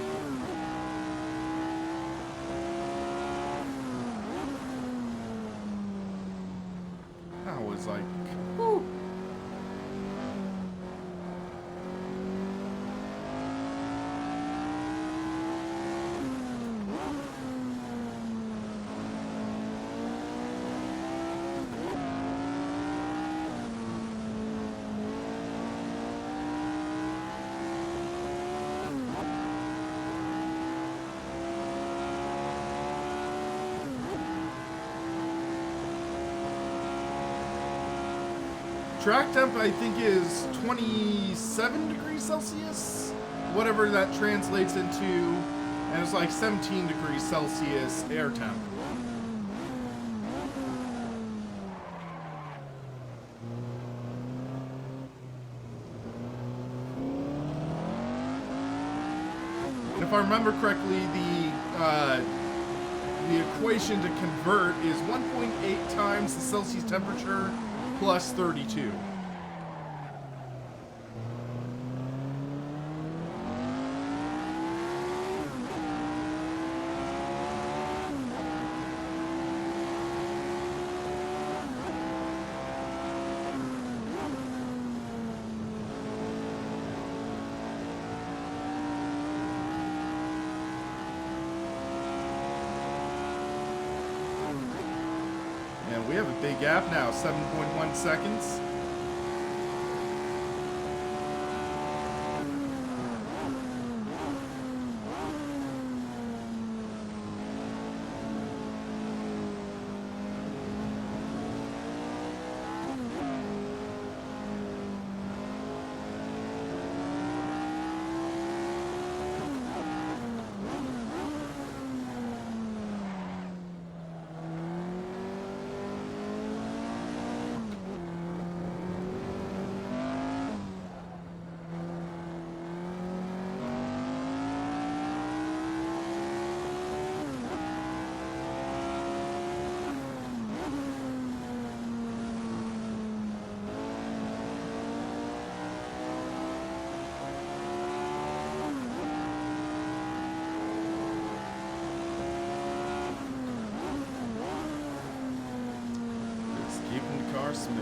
That was like, whew. Track temp, I think, is 27 degrees Celsius, whatever that translates into, and it's like 17 degrees Celsius air temp. And if I remember correctly, the equation to convert is 1.8 times the Celsius temperature plus 32. And we have a big gap now, 7.1 seconds. Smooth.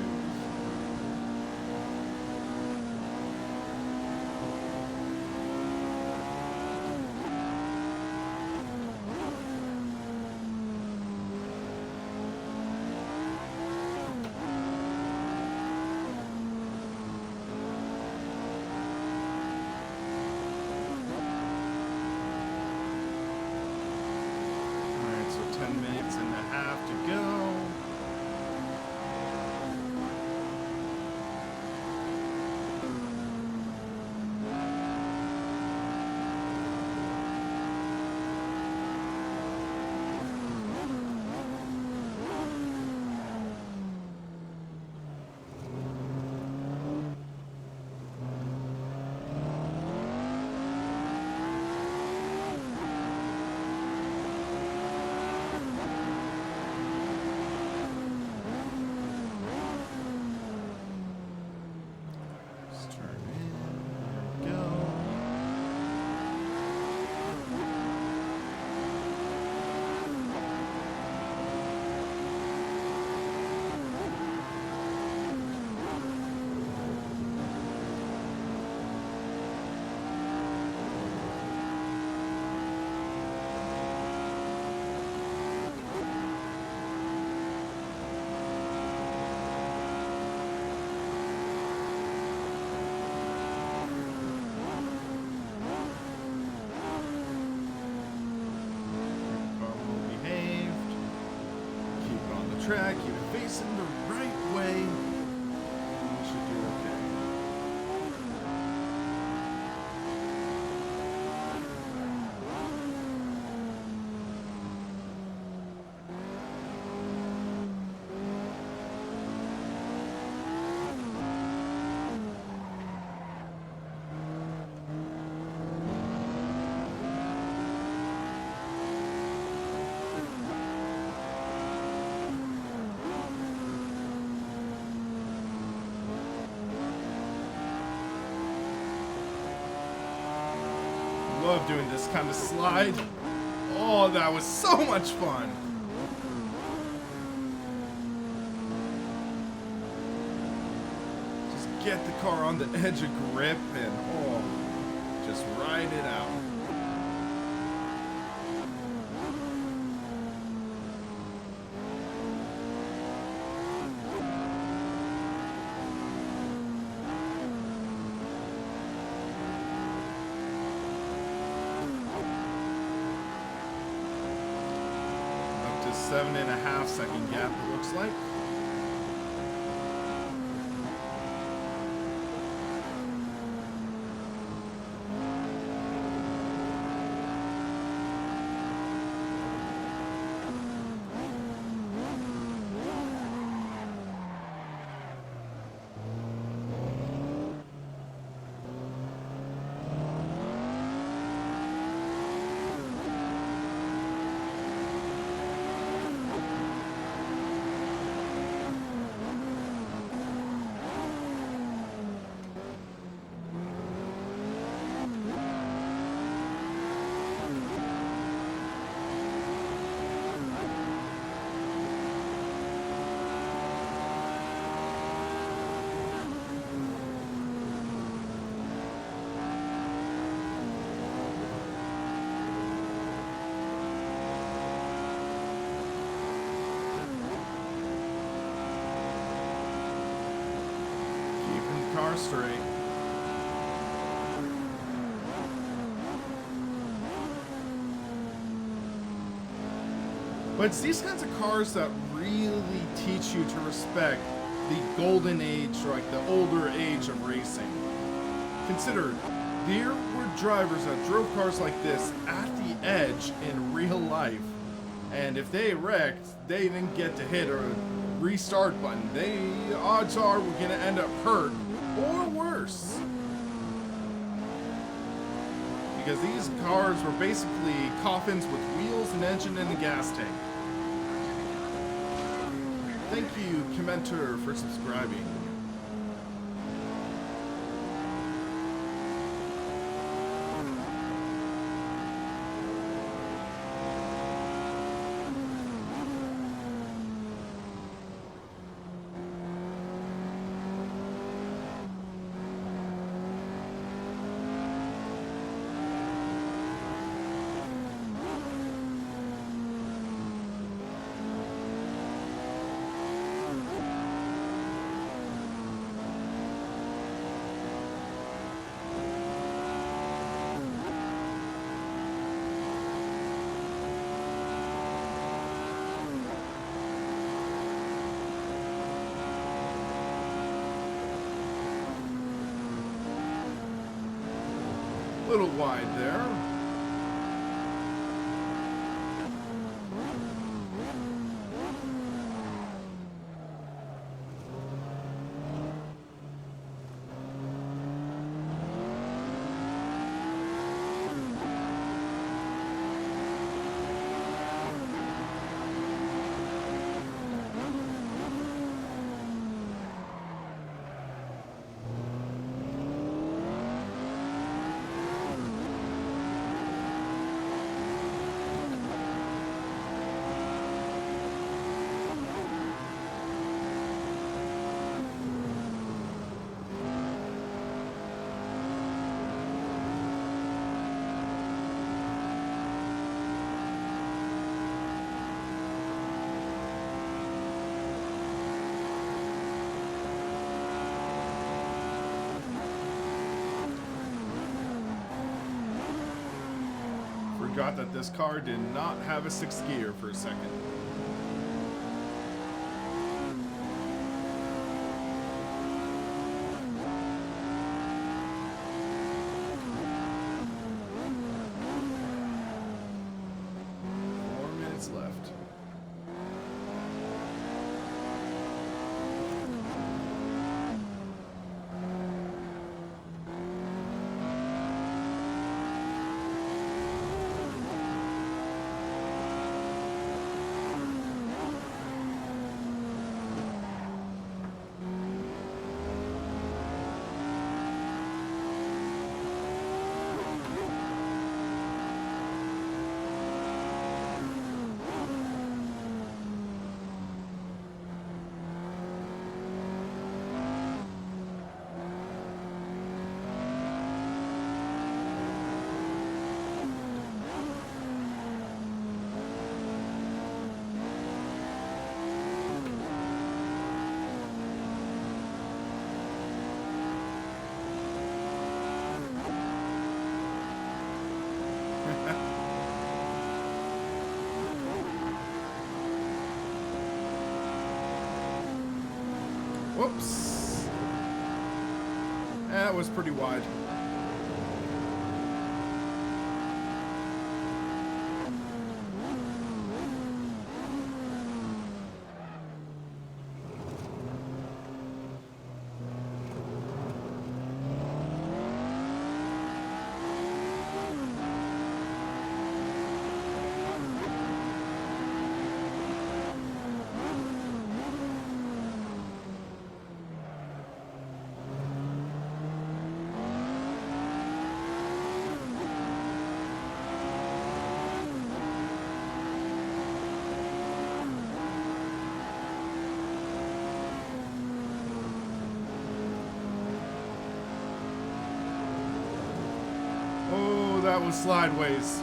Alright, so 10 minutes and a half to go. track, keep it facing the right way. We should do okay. Love doing this kind of slide. Oh, that was so much fun. Just get the car on the edge of grip and just ride it out. Up to 7.5 second gap, it looks like. Car straight. But it's these kinds of cars that really teach you to respect the golden age, or like the older age of racing. Consider, there were drivers that drove cars like this at the edge in real life, and if they wrecked, they didn't get to hit a restart button. The odds are we're gonna end up hurt or worse. Because these cars were basically coffins with wheels, an engine, and a gas tank. Thank you, Commenter, for subscribing. A little wide there. Forgot that this car did not have a 6th gear for a second. Whoops. That was pretty wide. Oh, that was slideways.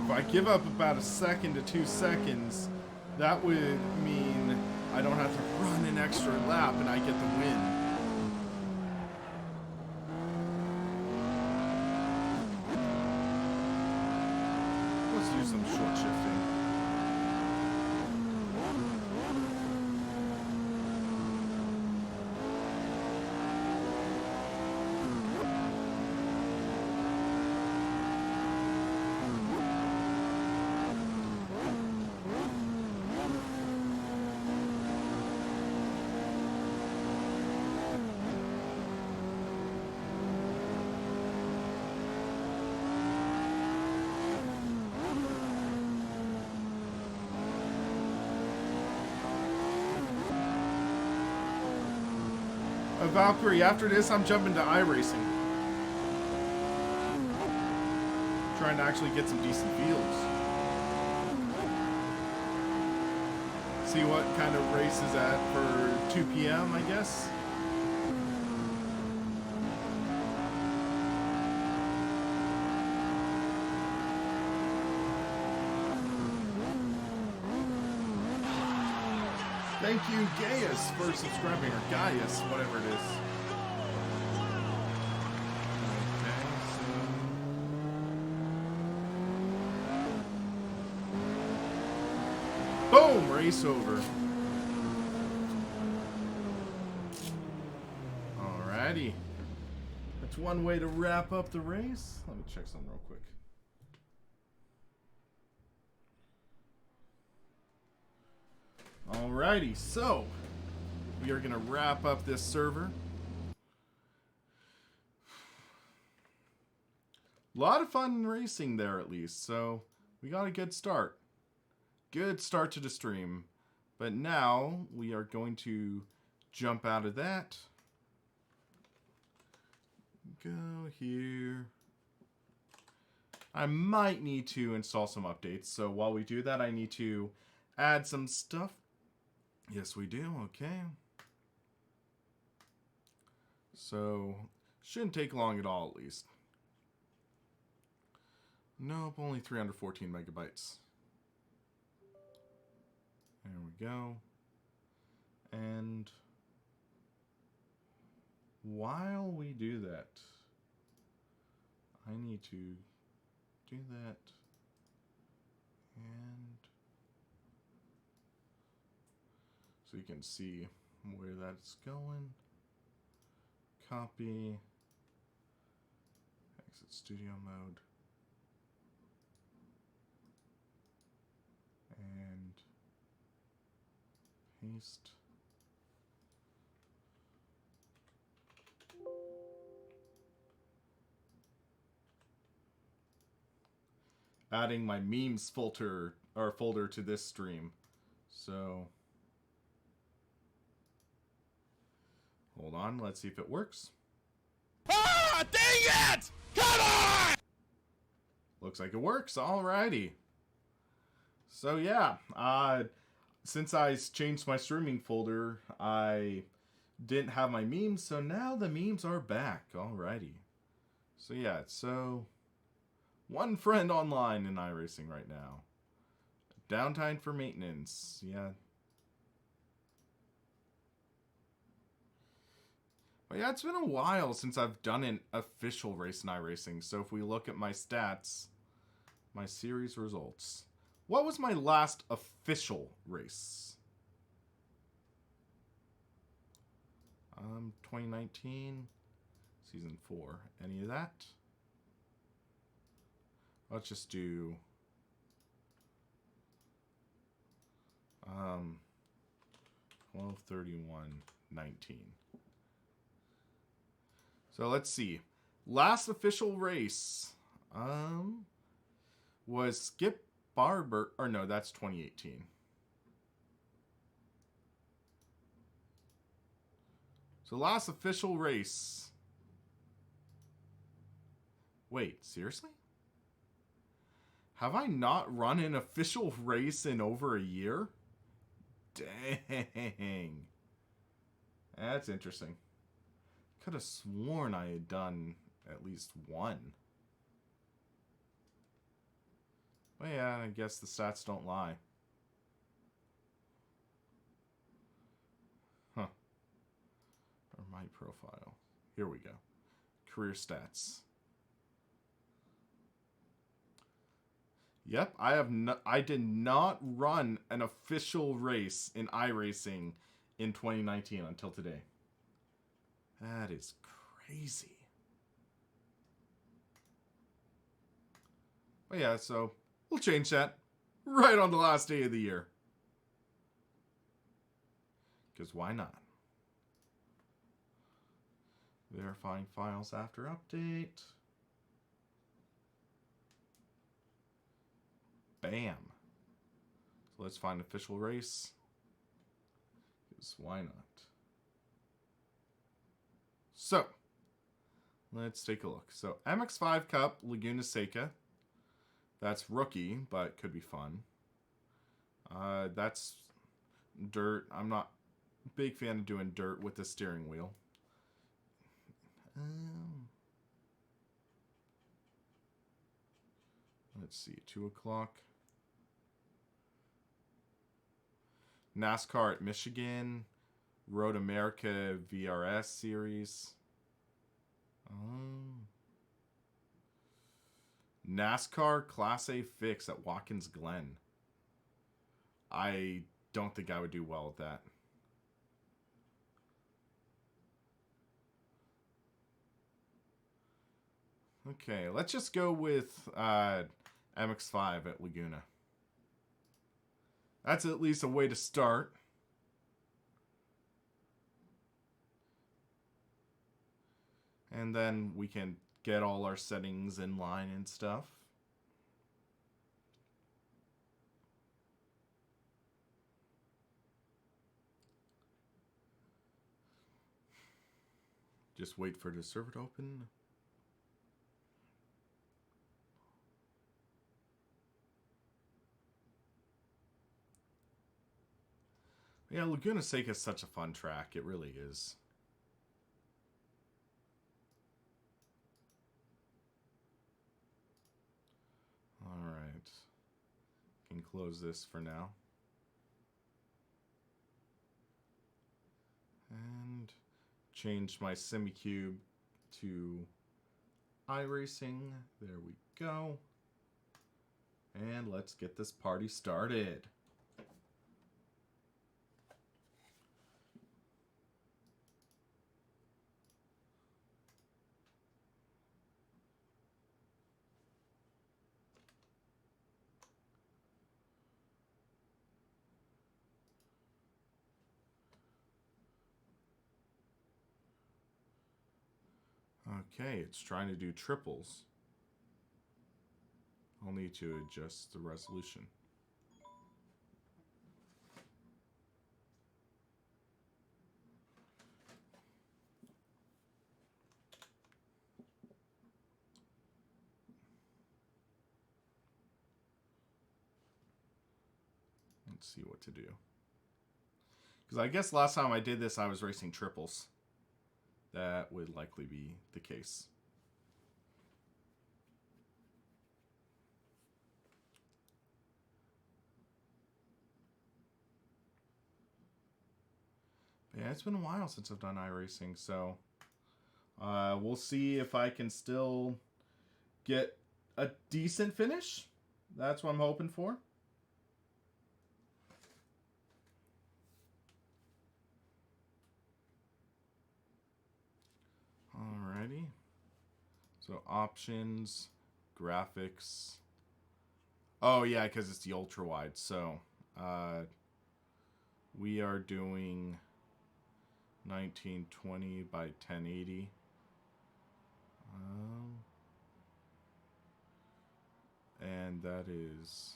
If I give up about 1 second to 2 seconds, that would mean I don't have to run an extra lap and I get the win. Let's do some short shifting. Valkyrie, after this, I'm jumping to iRacing. Trying to actually get some decent fields. See what kind of race is at for 2 p.m., I guess. Thank you, Gaius, for subscribing, or Gaius, whatever it is. Okay, so... Boom! Race over. Alrighty. That's one way to wrap up the race. Let me check something real quick. Alrighty, so we are going to wrap up this server. A lot of fun racing there, at least, so we got a good start. Good start to the stream. But now we are going to jump out of that. Go here. I might need to install some updates, so while we do that, I need to add some stuff. Yes, we do. Okay. So, shouldn't take long at all, at least. Nope, only 314 megabytes. There we go. And while we do that, I need to do that. And so you can see where that's going. Copy. Exit studio mode. And paste. Adding my memes folder to this stream. So hold on, let's see if it works. Ah, dang it! Come on! Looks like it works. Alrighty. So yeah, since I changed my streaming folder, I didn't have my memes, so now the memes are back. Alrighty. So yeah, so one friend online in iRacing right now. Downtime for maintenance. Yeah. But yeah, it's been a while since I've done an official race in iRacing. So if we look at my stats, my series results. What was my last official race? 2019, season 4. Any of that? Let's just do 12/31/19. So let's see. Last official race was Skip Barber, or no, that's 2018. So last official race. Wait, seriously? Have I not run an official race in over a year? Dang. That's interesting. Could have sworn I had done at least one. Well, yeah, I guess the stats don't lie. Huh. Or my profile. Here we go. Career stats. Yep, I did not run an official race in iRacing in 2019 until today. That is crazy. But yeah, so we'll change that right on the last day of the year. Because why not? Verifying files after update. Bam. So let's find official race. Because why not? So, let's take a look. So, MX5 Cup, Laguna Seca. That's rookie, but could be fun. That's dirt. I'm not a big fan of doing dirt with the steering wheel. Let's see, 2 o'clock. NASCAR at Michigan. Road America VRS series. NASCAR Class A fix at Watkins Glen. I don't think I would do well with that. Okay, let's just go with MX5 at Laguna. That's at least a way to start. And then we can get all our settings in line and stuff. Just wait for the server to open. Yeah, Laguna Seca is such a fun track. It really is. Alright. Can close this for now. And change my SimiCube to iRacing. There we go. And let's get this party started. Okay, it's trying to do triples. I'll need to adjust the resolution. Let's see what to do. Because I guess last time I did this, I was racing triples. That would likely be the case. Yeah, it's been a while since I've done iRacing, so we'll see if I can still get a decent finish. That's what I'm hoping for. Alrighty. So options, graphics. Oh yeah, because it's the ultra wide. So we are doing 1920 by 1080. And that is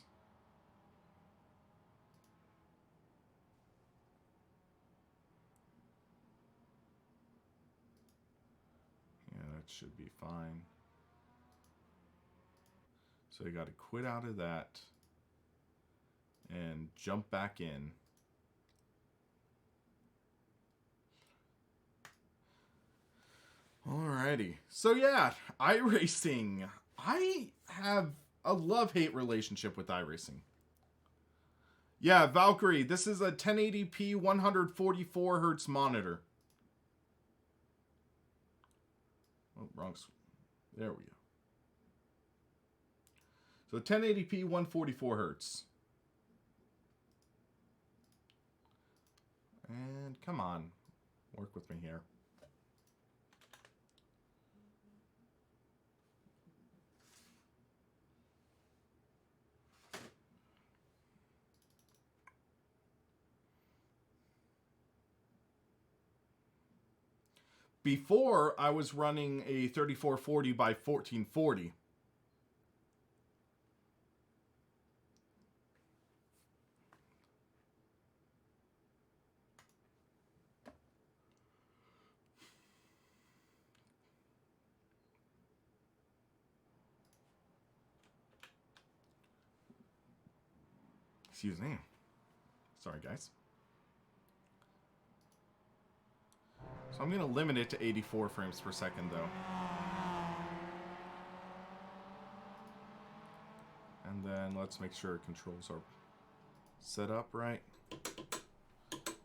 that should be fine. So you got to quit out of that and jump back in. Alrighty. So yeah, iRacing. I have a love-hate relationship with iRacing. Yeah, Valkyrie, this is a 1080p 144 hertz monitor. Oh, wrong. There we go. So 1080p 144 hertz. And come on, work with me here. Before, I was running a 3440 by 1440. Excuse me. Sorry, guys. So I'm going to limit it to 84 frames per second, though. And then let's make sure controls are set up right.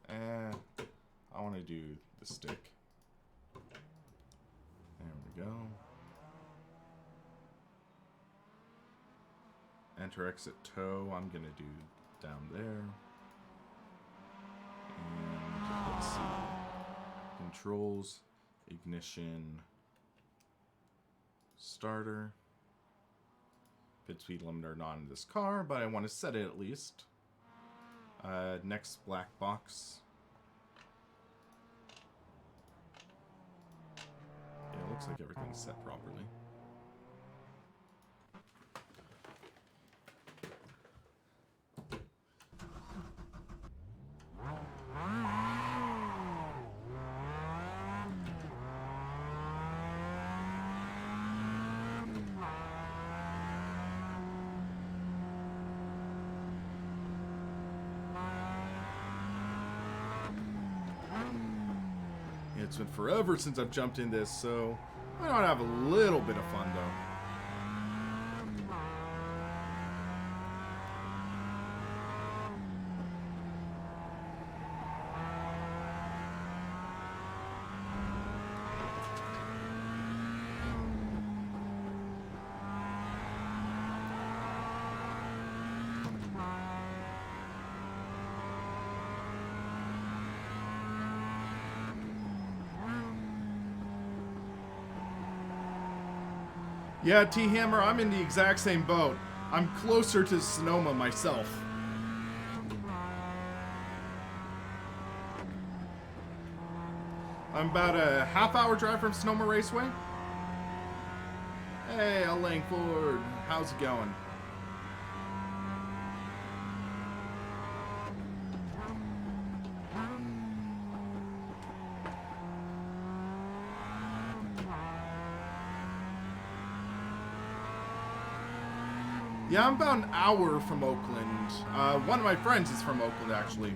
And I want to do the stick. There we go. Enter, exit, toe. I'm going to do down there. And let's see. Controls, ignition, starter. Pit speed limiter not in this car, but I want to set it at least. Next black box. Yeah, it looks like everything's set properly. It's been forever since I've jumped in this, so I want to have a little bit of fun, though. Yeah, T-Hammer, I'm in the exact same boat. I'm closer to Sonoma myself. I'm about a half-hour drive from Sonoma Raceway. Hey, L. Langford, how's it going? Yeah, I'm about an hour from Oakland. One of my friends is from Oakland, actually.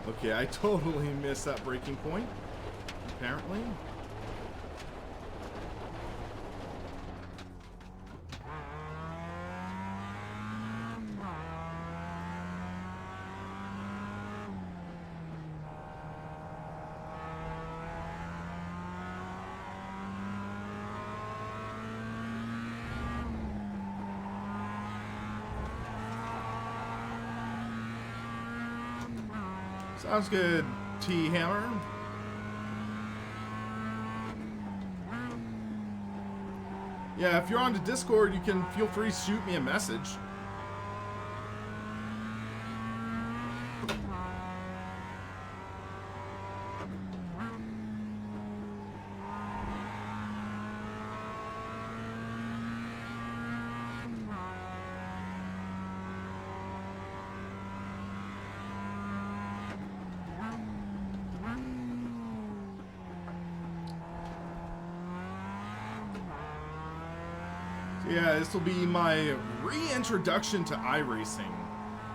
Okay, I totally missed that braking point, apparently. Sounds good, T-Hammer. Yeah, if you're on the Discord, you can feel free to shoot me a message. Yeah, this will be my reintroduction to iRacing.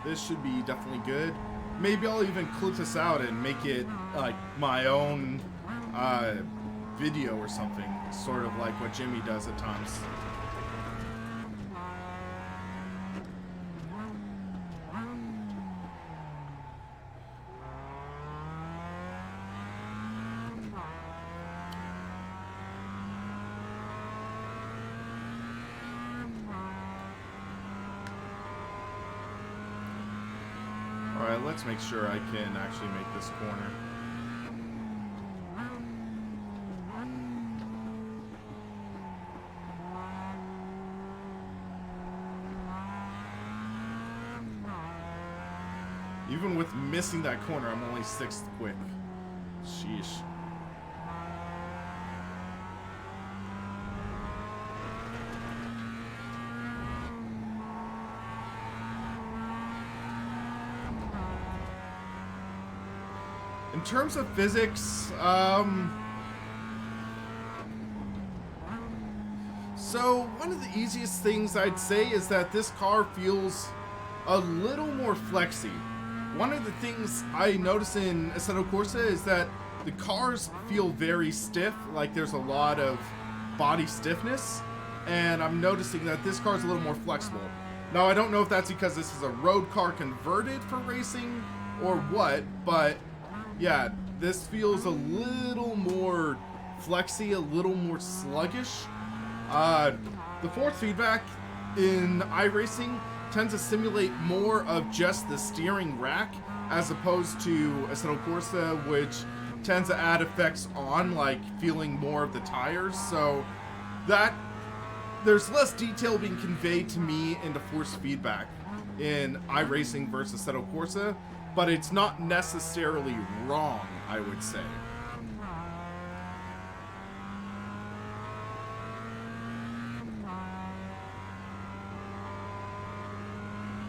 This should be definitely good. Maybe I'll even clip this out and make it like my own video or something, sort of like what Jimmy does at times. Alright, let's make sure I can actually make this corner. Even with missing that corner, I'm only 6th quick. Sheesh. In terms of physics, so one of the easiest things I'd say is that this car feels a little more flexy. One of the things I notice in Assetto Corsa is that the cars feel very stiff, like there's a lot of body stiffness, and I'm noticing that this car is a little more flexible. Now, I don't know if that's because this is a road car converted for racing or what, but yeah, this feels a little more flexy, a little more sluggish. The force feedback in iRacing tends to simulate more of just the steering rack as opposed to Assetto Corsa, which tends to add effects on, like feeling more of the tires. So that there's less detail being conveyed to me into force feedback in iRacing versus Assetto Corsa, but it's not necessarily wrong, I would say.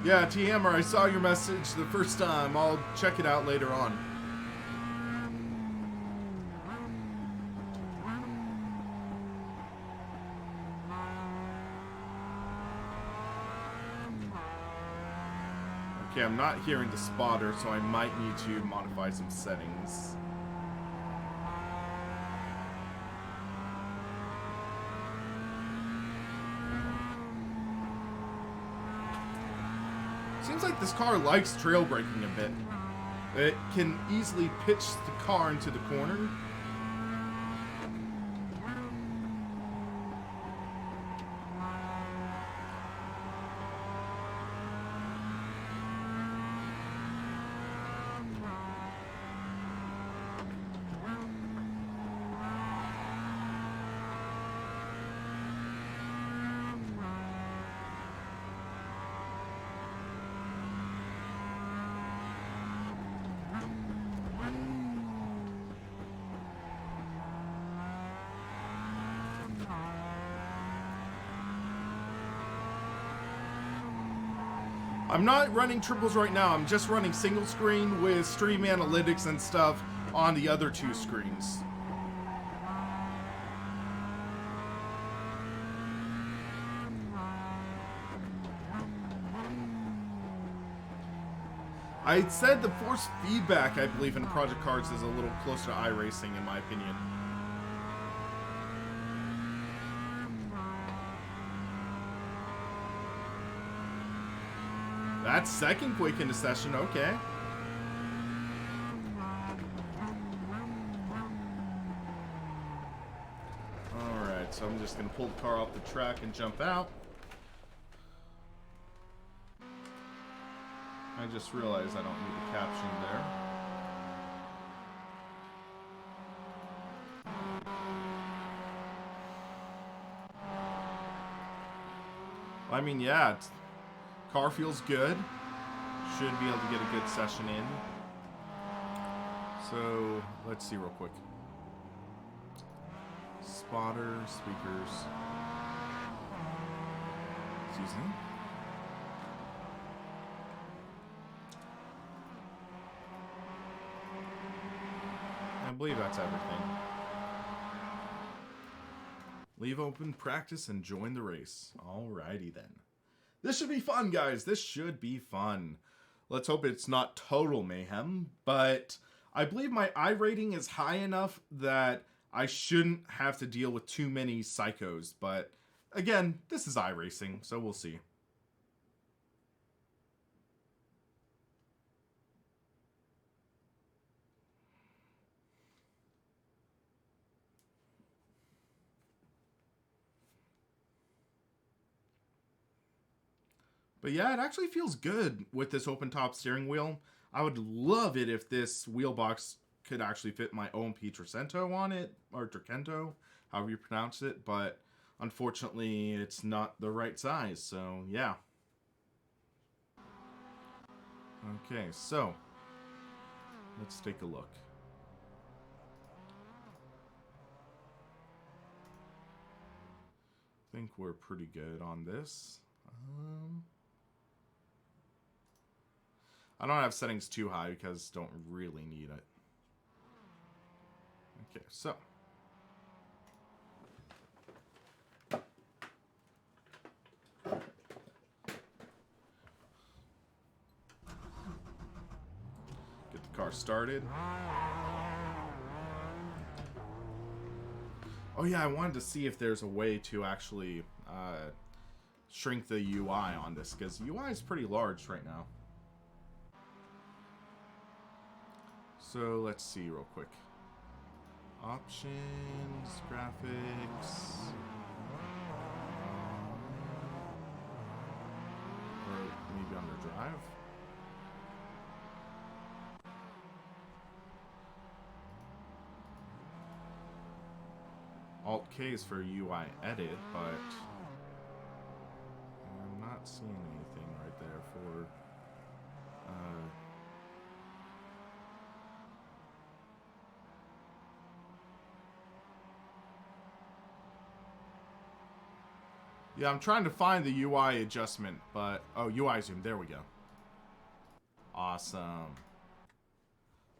Yeah, T-Hammer, I saw your message the first time. I'll check it out later on. Okay, I'm not hearing the spotter, so I might need to modify some settings. Seems like this car likes trail braking a bit. It can easily pitch the car into the corner. I'm not running triples right now. I'm just running single screen with stream analytics and stuff on the other two screens. I said the force feedback, I believe, in Project Cars is a little closer to iRacing, in my opinion. That's second quick into session, okay. Alright, so I'm just going to pull the car off the track and jump out. I just realized I don't need the caption there. I mean, yeah, car feels good. Should be able to get a good session in. So, let's see real quick. Spotter, speakers. Excuse me. I believe that's everything. Leave open, practice, and join the race. Alrighty then. This should be fun, guys. This should be fun. Let's hope it's not total mayhem, but I believe my I rating is high enough that I shouldn't have to deal with too many psychos. But again, this is iRacing, so we'll see. But yeah, it actually feels good with this open top steering wheel. I would love it if this wheel box could actually fit my OMP Tricento on it, or Tricento, however you pronounce it, but unfortunately it's not the right size, so yeah. Okay, so let's take a look. I think we're pretty good on this. I don't have settings too high because don't really need it. Okay, so. Get the car started. Oh yeah, I wanted to see if there's a way to actually shrink the UI on this, because UI is pretty large right now. So let's see real quick. Options, graphics, or maybe under drive. Alt K is for UI edit, but I'm not seeing anything right there for yeah, I'm trying to find the UI adjustment, but oh, UI zoom, there we go. Awesome.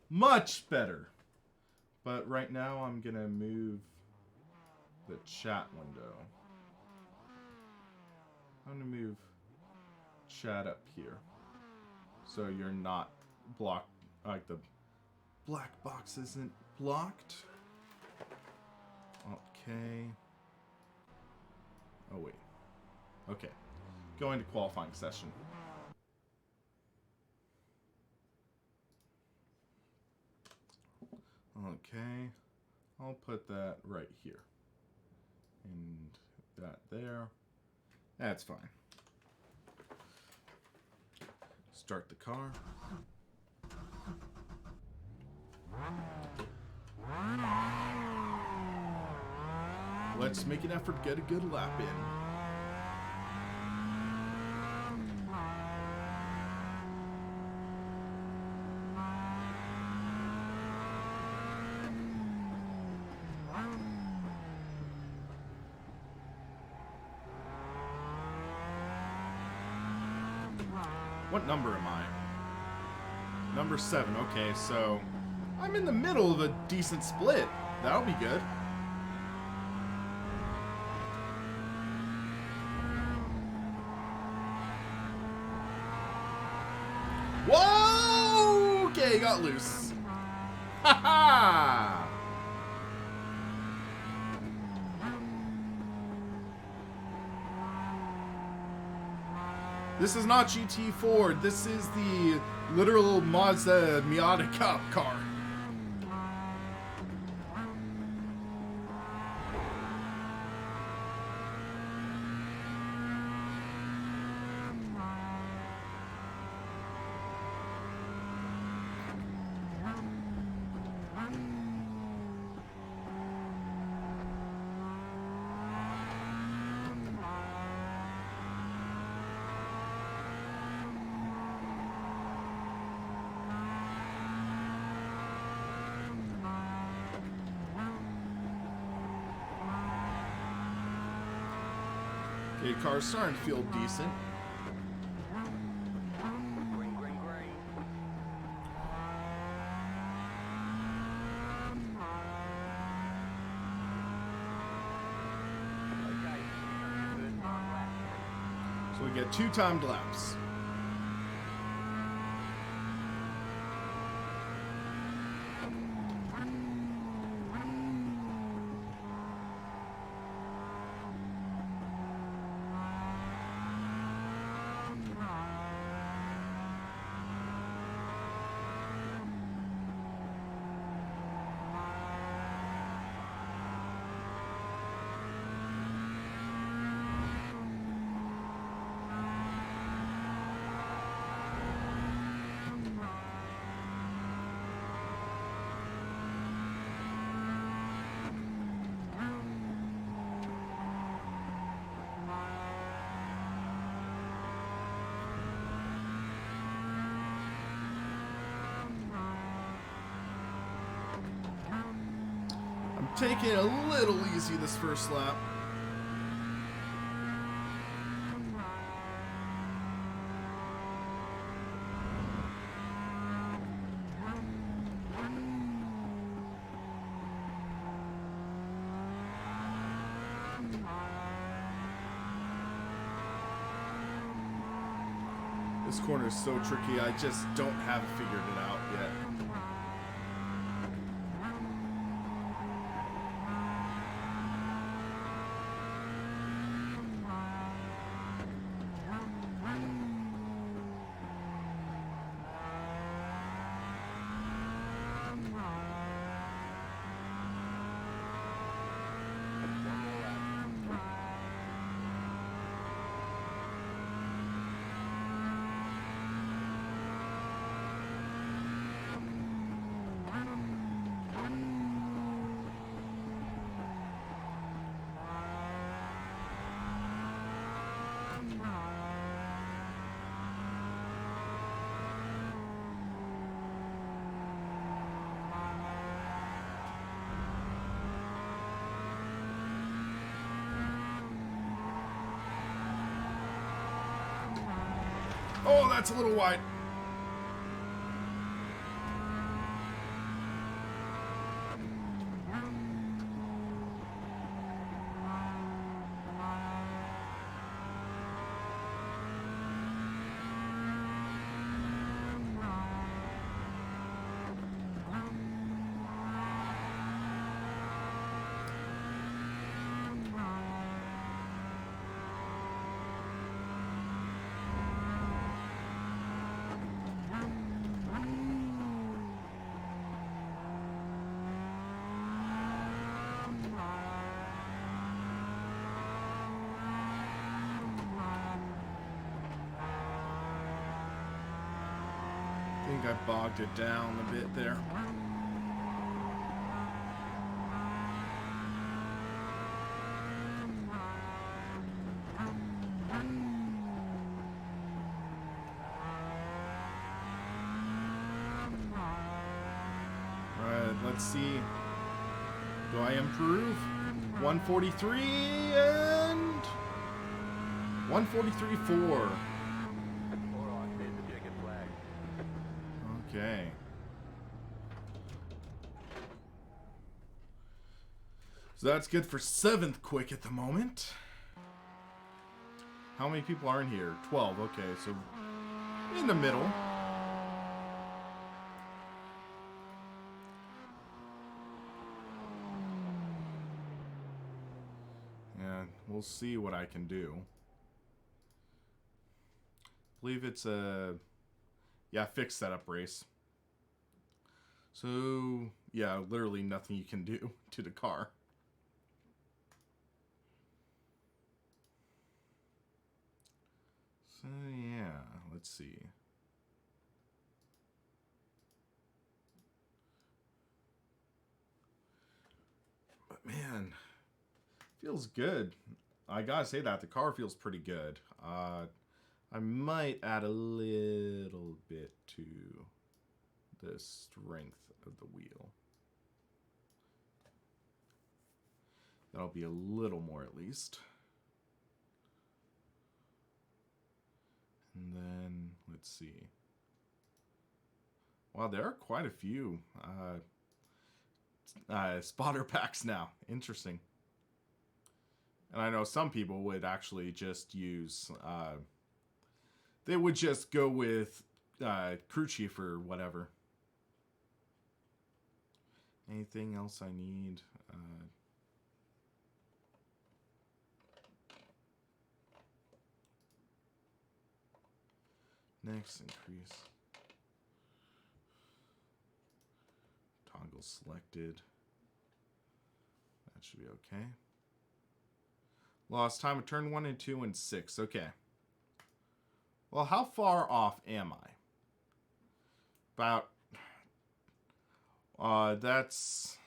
Much better. But right now I'm gonna move the chat window. I'm gonna move chat up here, so you're not blocked, like the black box isn't blocked. Okay. Oh wait. Okay. Going to qualifying session. Okay. I'll put that right here. And that there. That's fine. Start the car. Let's make an effort to get a good lap in. What number am I? Number 7. Okay, so I'm in the middle of a decent split. That'll be good. Whoa! they got loose. Ha ha! This is not GT4. This is the literal Mazda Miata Cup car. Okay, car's starting to feel decent. So we get 2 timed laps. Taking it a little easy this first lap. This corner is so tricky, I just don't have figured it out yet. Oh, that's a little wide. I think I bogged it down a bit there. Alright, let's see. Do I improve? 143 and 143.4. Okay. So that's good for 7th quick at the moment. How many people are in here? 12. Okay, so in the middle. We'll see what I can do. I believe it's a... yeah, fixed setup race. So, yeah, literally nothing you can do to the car. So, yeah, let's see. But, man, feels good. I gotta say that. The car feels pretty good. I might add a little bit to the strength of the wheel. That'll be a little more at least. And then, let's see. Wow, there are quite a few spotter packs now. Interesting. And I know some people would actually just use... they would just go with crew chief or whatever. Anything else I need? Next, increase. Toggle selected. That should be okay. Lost time of turn 1 and 2 and 6. Okay. Well, how far off am I? About... that's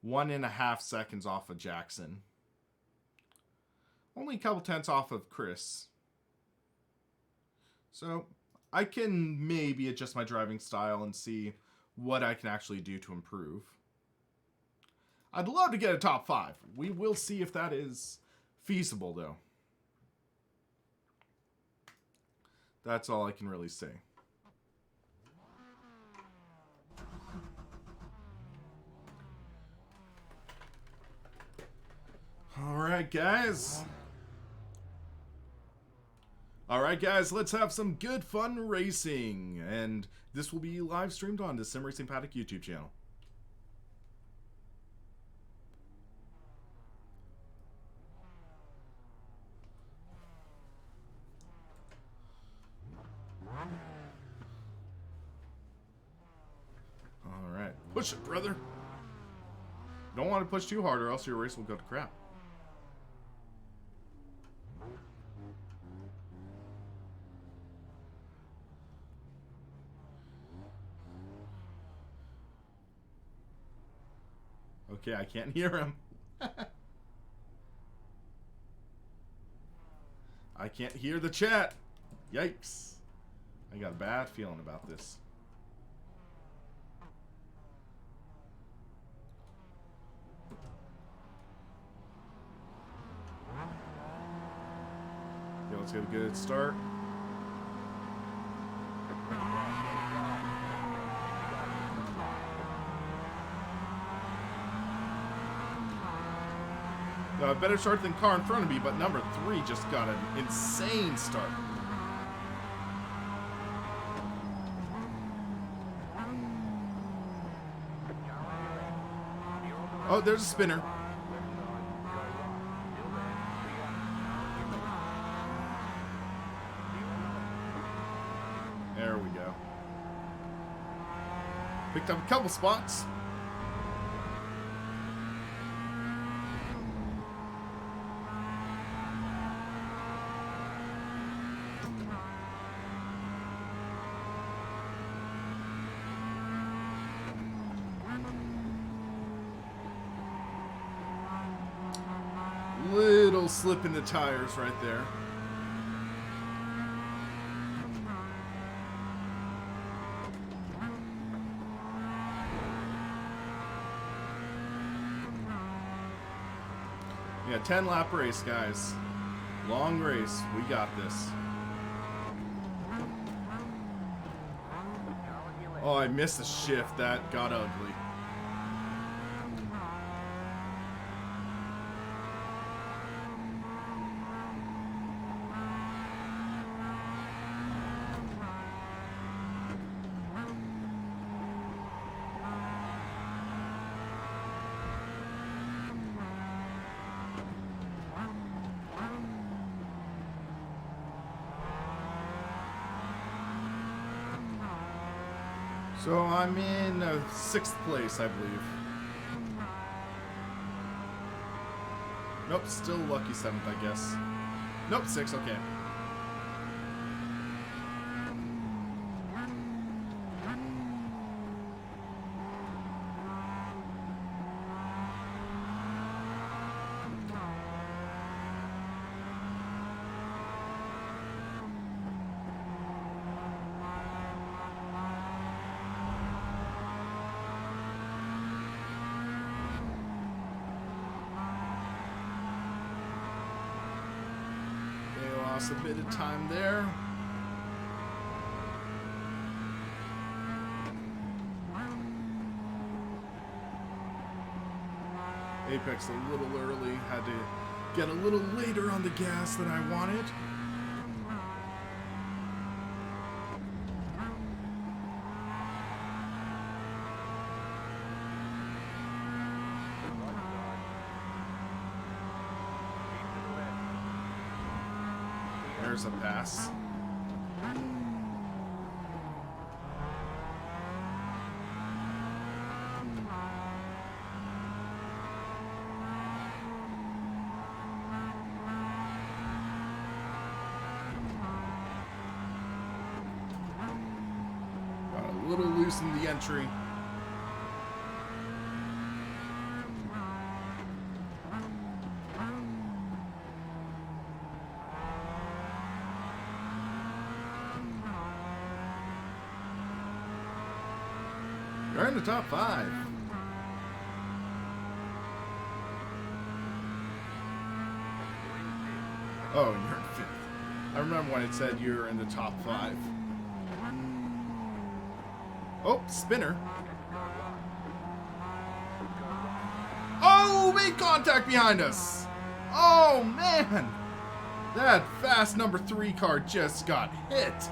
1.5 seconds off of Jackson. Only a couple tenths off of Chris. So, I can maybe adjust my driving style and see what I can actually do to improve. I'd love to get a top 5. We will see if that is feasible, though. That's all I can really say. Alright, guys. Alright, guys, let's have some good fun racing. And this will be live streamed on the SimRacingPaddock YouTube channel. Alright, push it, brother. Don't want to push too hard or else your race will go to crap. Okay, I can't hear him. I can't hear the chat. Yikes. I got a bad feeling about this. Okay, let's get a good start. Better start than car in front of me, but number 3 just got an insane start. Oh, there's a spinner. There we go. Picked up a couple spots. Little slip in the tires right there. Yeah, 10-lap race, guys. Long race. We got this. Oh, I missed the shift. That got ugly. So I'm in 6th place, I believe. Nope, still lucky 7th, I guess. Nope, 6th, okay. Lost a bit of time there. Apex a little early, had to get a little later on the gas than I wanted. There's a pass. Got a little loose in the entry. You're in the top 5. Oh, and you're in 5th. I remember when it said you're in the top 5. Oh, spinner. Oh, made contact behind us. Oh, man. That fast number 3 car just got hit.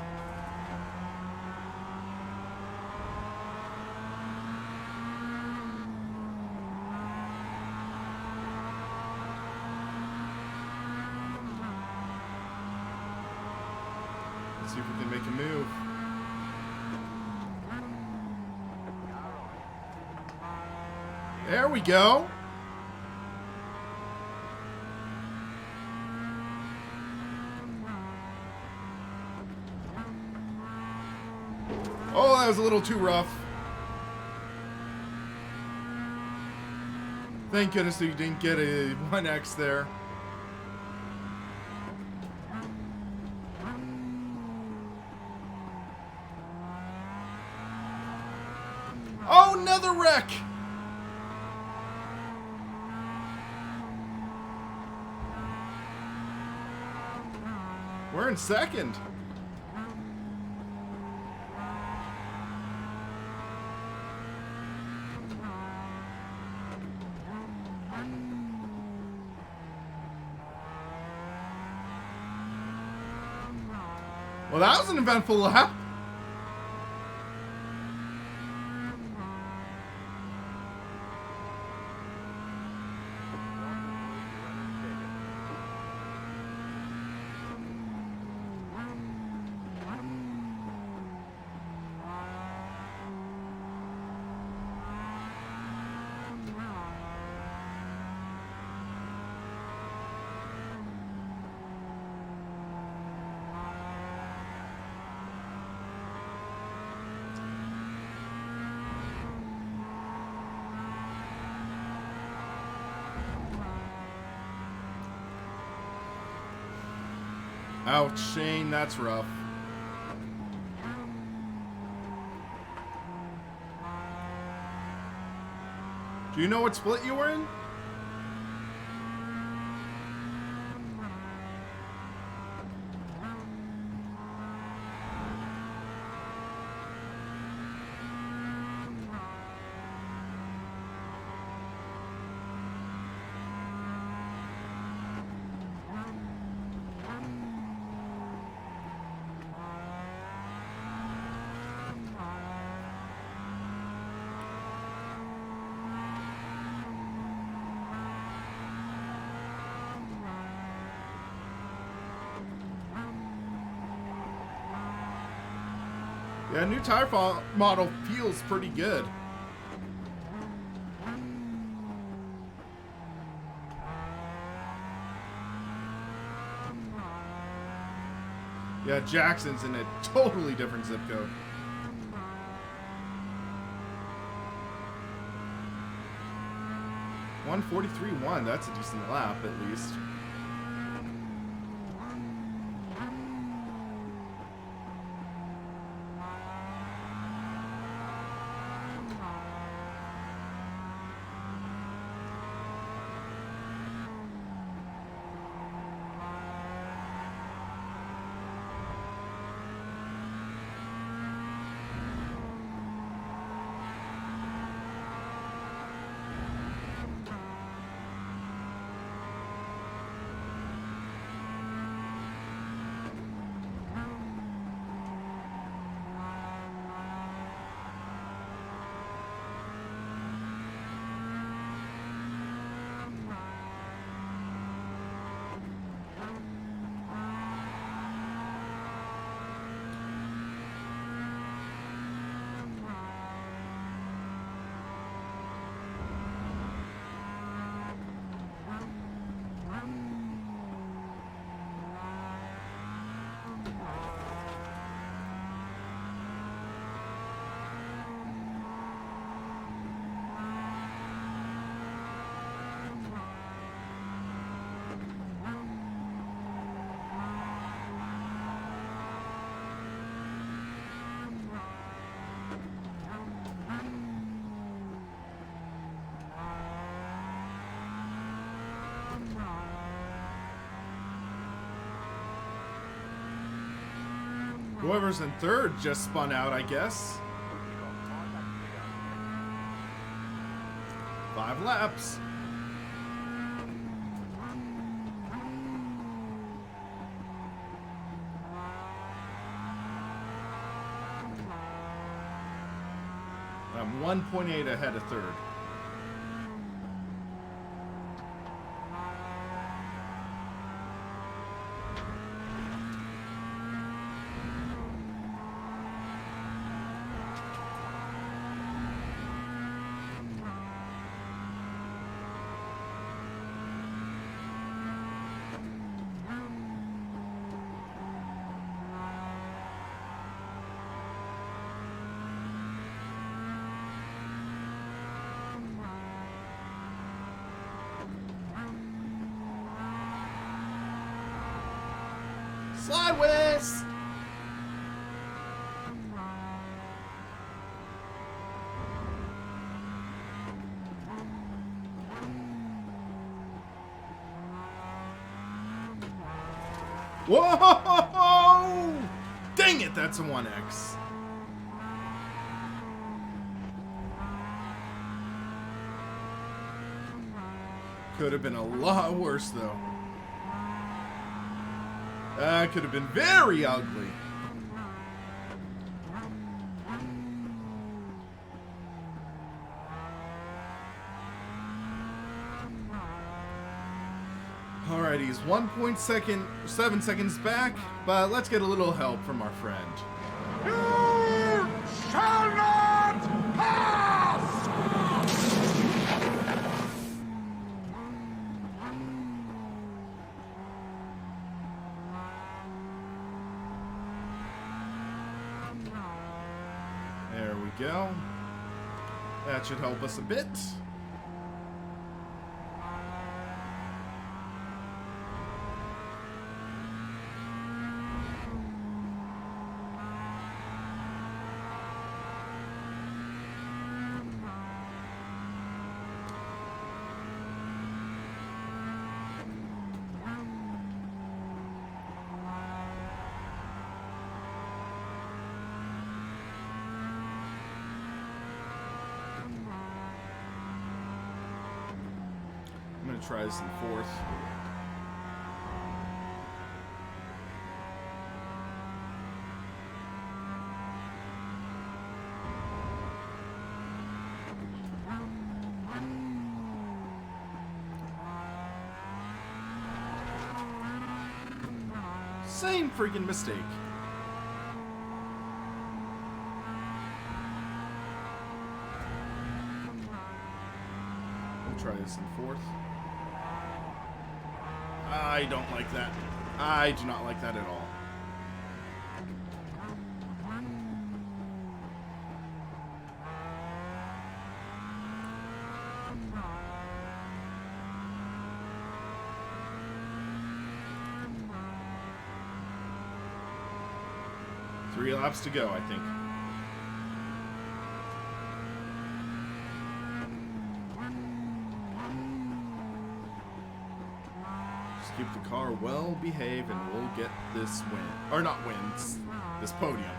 See if we can make a move. There we go. Oh, that was a little too rough. Thank goodness you didn't get a 1X there. Oh, another wreck! We're in 2nd. Well, that was an eventful lap. Ouch, Shane, that's rough. Do you know what split you were in? Yeah, new tire model feels pretty good. Yeah, Jackson's in a totally different zip code. $143.1, that's a decent lap at least. Whoever's in third just spun out, I guess. 5 laps. I'm 1.8 ahead of third. Sideways! Whoa! Dang it, that's a 1X. Could have been a lot worse, though. That could have been very ugly. Alright, he's 1.7 seconds back, but let's get a little help from our friend. You shall not pass! There we go. That should help us a bit. I'm going to try this in fourth. Same freaking mistake. try this in fourth. I don't like that. I do not like that at all. Three laps to go, I think. Just keep the car well behaved and we'll get this win. Or not wins, this podium.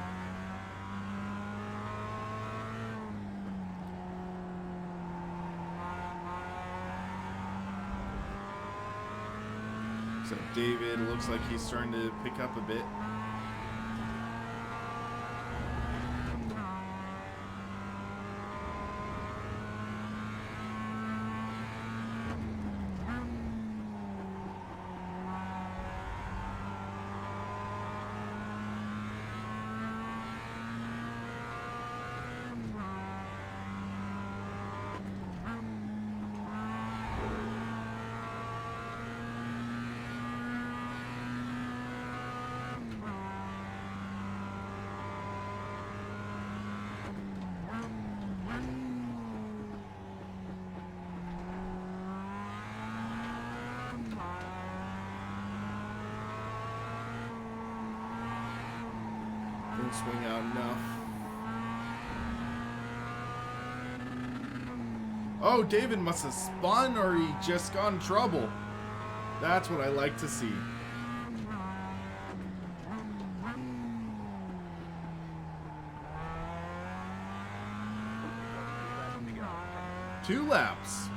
So David looks like he's starting to pick up a bit. Didn't swing out enough. Oh, David must have spun or he just got in trouble. That's what I like to see. Two laps.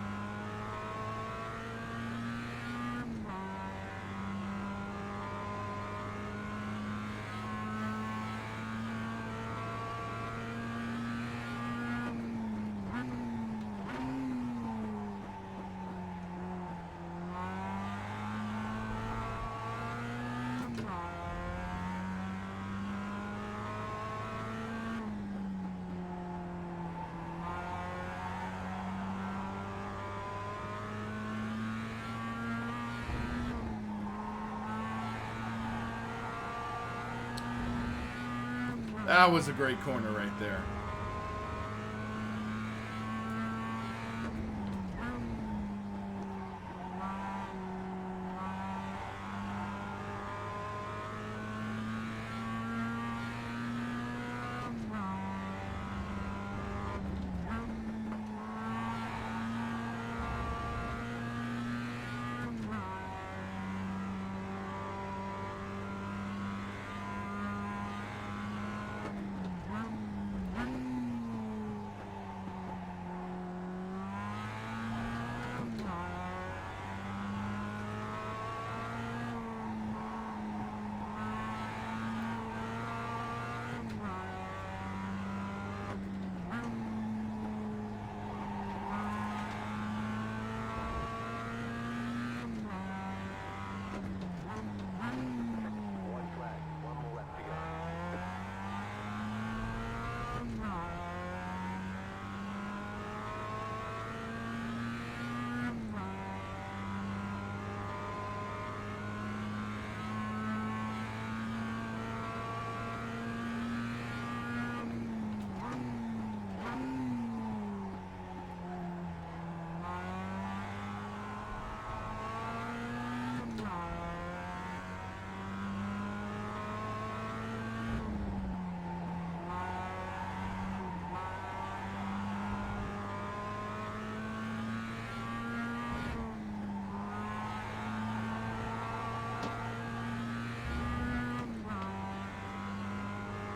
That was a great corner right there.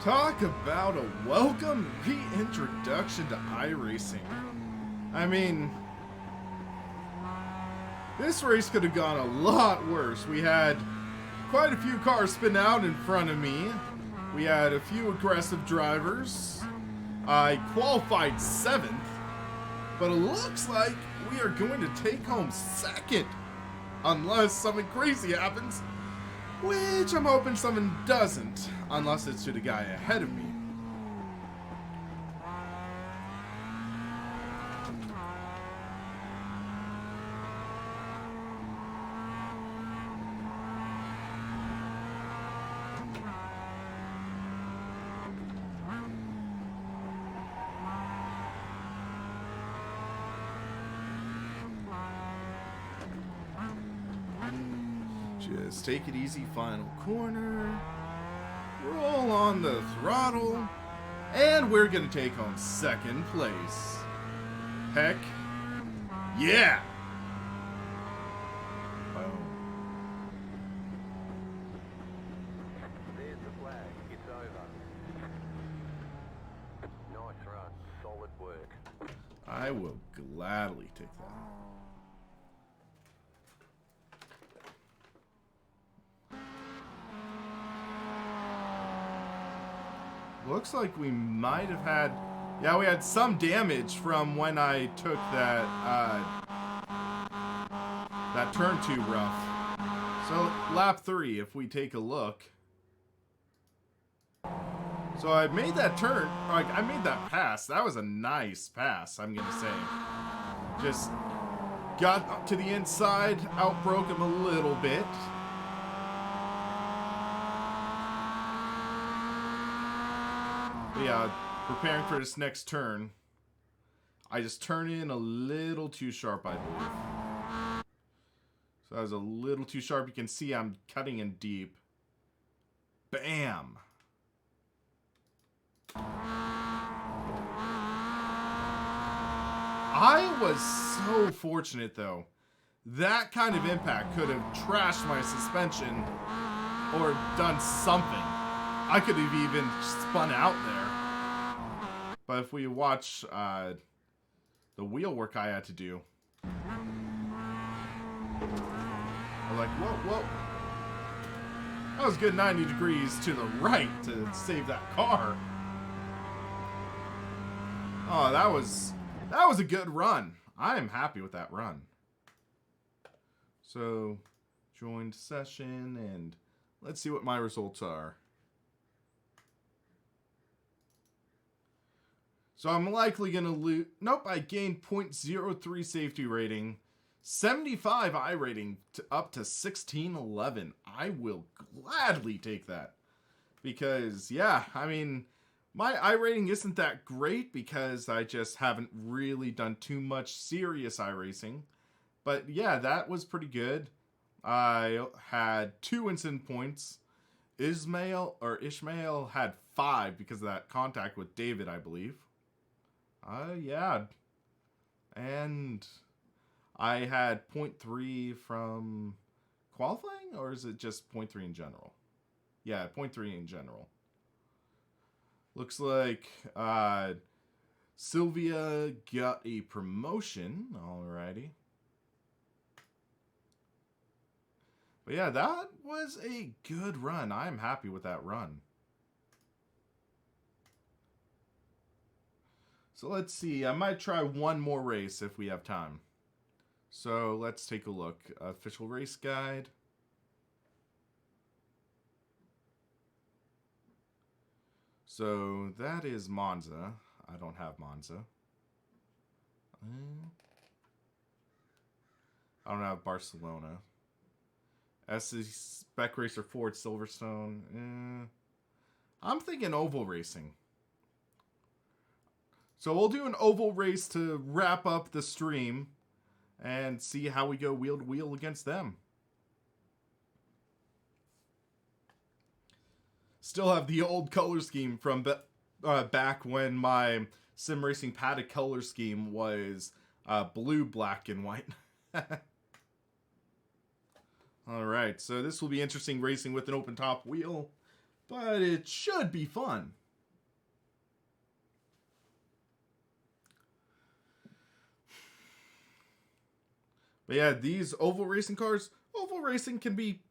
Talk about a welcome reintroduction to iRacing. I mean, this race could have gone a lot worse. We had quite a few cars spin out in front of me. We had a few aggressive drivers. I qualified 7th, but it looks like we are going to take home 2nd, unless something crazy happens. Which I'm hoping someone doesn't, unless it's to the guy ahead of me. Just take it easy, final corner. Roll on the throttle. And we're going to take home second place. Heck yeah! There's the flag. It's over. Nice run. Solid work. I will gladly take that. Looks like we might have had... Yeah, we had some damage from when I took that turn too rough. So, lap 3, if we take a look. So I made that turn, like, I made that pass. That was a nice pass, I'm gonna say. Just got up to the inside, outbroke him a little bit. But yeah, preparing for this next turn. I just turned in a little too sharp, I believe. So that was a little too sharp. You can see I'm cutting in deep. Bam! I was so fortunate, though. That kind of impact could have trashed my suspension or done something. I could have even spun out there. But if we watch the wheel work I had to do, I'm like, whoa. That was a good 90 degrees to the right to save that car. Oh, that was a good run. I am happy with that run. So, joined session, and let's see what my results are. So I'm likely going to lose... Nope, I gained 0.03 safety rating. 75 I rating up to 1611. I will gladly take that. Because, yeah, I mean... My iRating isn't that great because I just haven't really done too much serious iRacing. But yeah, that was pretty good. I had 2 incident points. Ishmael had 5 because of that contact with David, I believe. Yeah. And I had 0.3 from qualifying, or is it just 0.3 in general? Yeah, 0.3 in general. Looks like Sylvia got a promotion. Alrighty. But yeah, that was a good run. I'm happy with that run. So let's see. I might try one more race if we have time. So let's take a look. Official race guide. So that is Monza. I don't have Monza. I don't have Barcelona. SC Spec Racer Ford Silverstone. I'm thinking oval racing. So we'll do an oval race to wrap up the stream and see how we go wheel to wheel against them. Still have the old color scheme from back when my SimRacingPaddock color scheme was blue, black, and white. Alright, so this will be interesting racing with an open top wheel, but it should be fun. But yeah, these oval racing cars, oval racing can be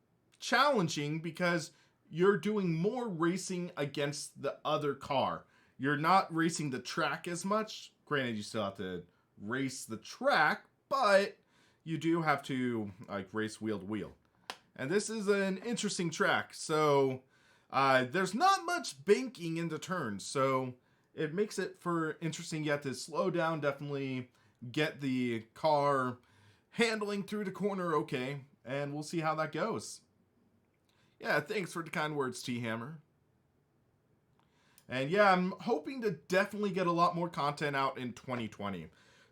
challenging because you're doing more racing against the other car. You're not racing the track as much. Granted, you still have to race the track, but you do have to like race wheel to wheel. And this is an interesting track. So there's not much banking in the turns, so it makes it for interesting. You have to slow down, definitely get the car handling through the corner okay, and we'll see how that goes. Yeah, thanks for the kind words, T-Hammer. And yeah, I'm hoping to definitely get a lot more content out in 2020.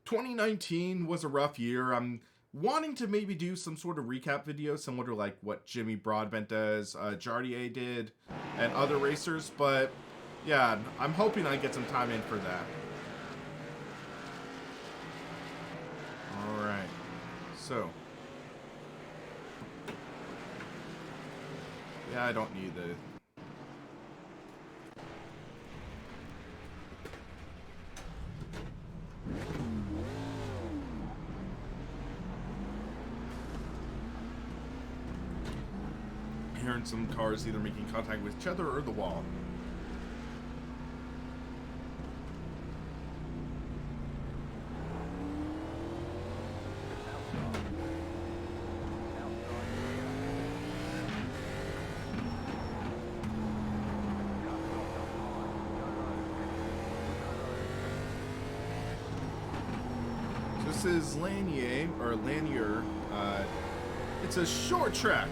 2019 was a rough year. I'm wanting to maybe do some sort of recap video similar to like what Jimmy Broadbent does, Jardier did, and other racers, but yeah, I'm hoping I get some time in for that. Alright, so yeah, I don't need the hearing some cars either making contact with each other or the wall. This is Lanier. It's a short track.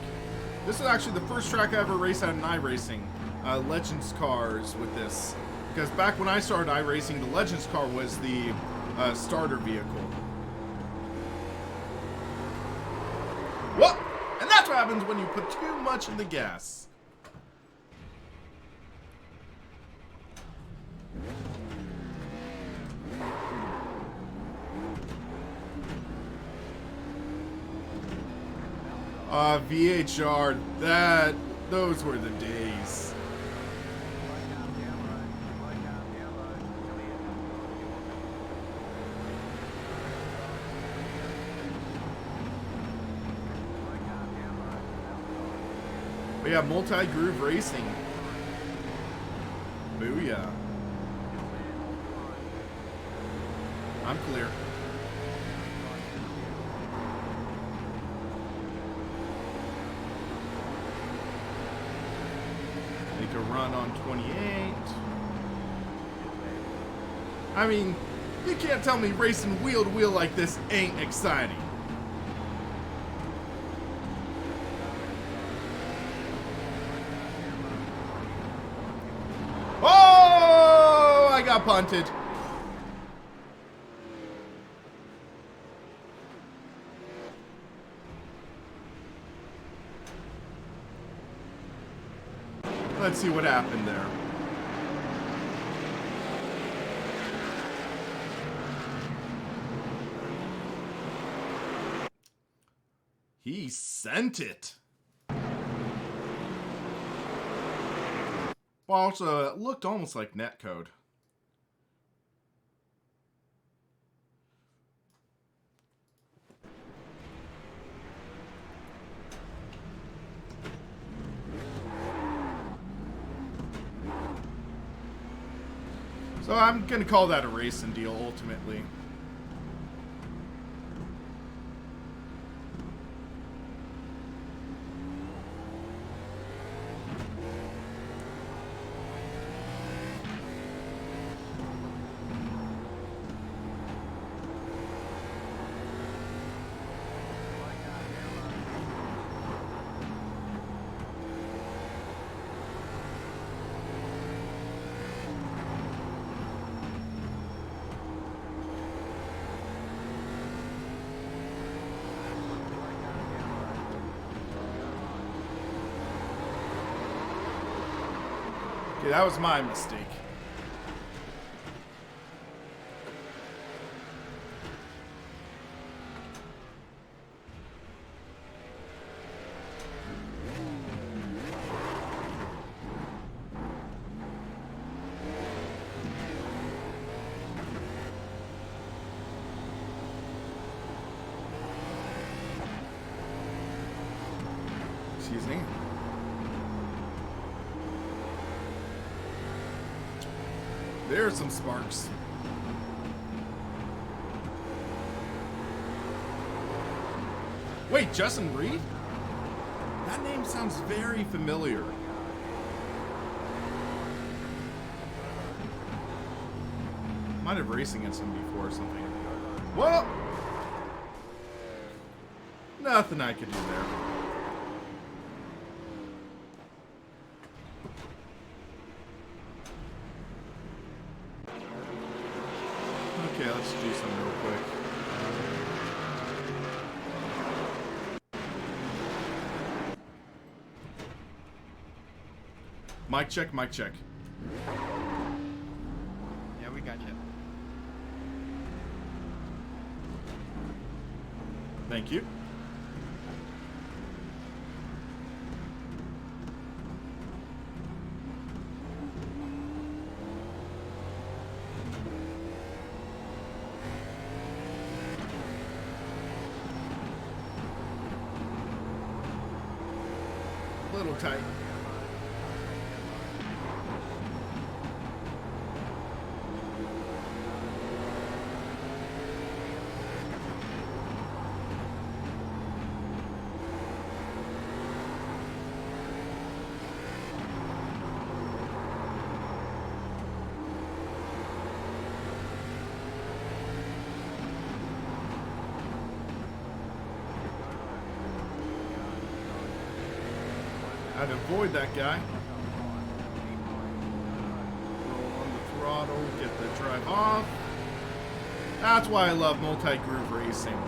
This is actually the first track I ever raced at in iRacing. Legends cars with this. Because back when I started iRacing, the Legends car was the starter vehicle. Whoop! And that's what happens when you put too much in the gas. VHR, those were the days. But yeah, multi-groove racing. Booyah. I'm clear. Make a run on 28. I mean, you can't tell me racing wheel to wheel like this ain't exciting. Oh, I got punted. Let's see what happened there. He sent it. Well, also, it looked almost like netcode. So I'm going to call that a racing deal, ultimately. Okay, that was my mistake. Excuse me. There's some sparks. Wait, Justin Reed? That name sounds very familiar. Might have racing against him before or something. Well, nothing I could do there. Okay, let's do something real quick. Mic check, mic check. Yeah, we got you. Thank you. Little tight. I'd avoid that guy. Roll on the throttle, get the drive off. That's why I love multi-groove racing.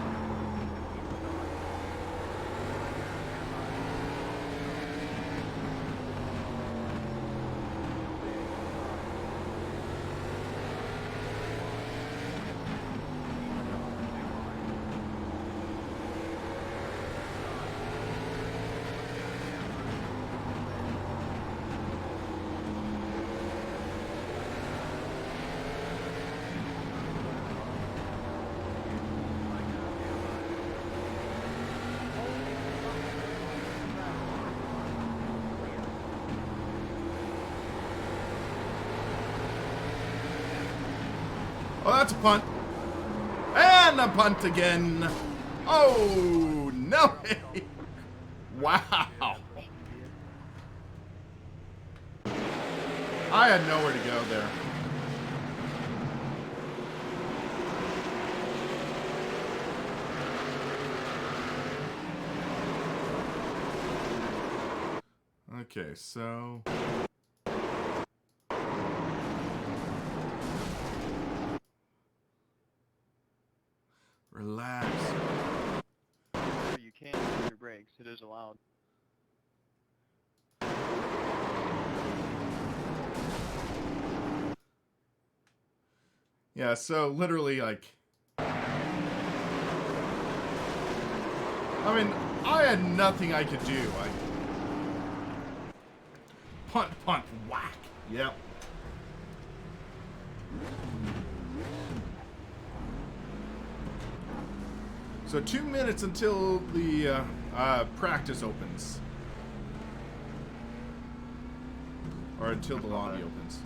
Oh, that's a punt. And a punt again. Oh, no. Wow. I had nowhere to go there. Okay, so... Relax. You can use your brakes. It is allowed. Yeah, so literally, like... I mean, I had nothing I could do. Punt, punt, whack. Yep. So 2 minutes until the practice opens. Or until the lobby opens.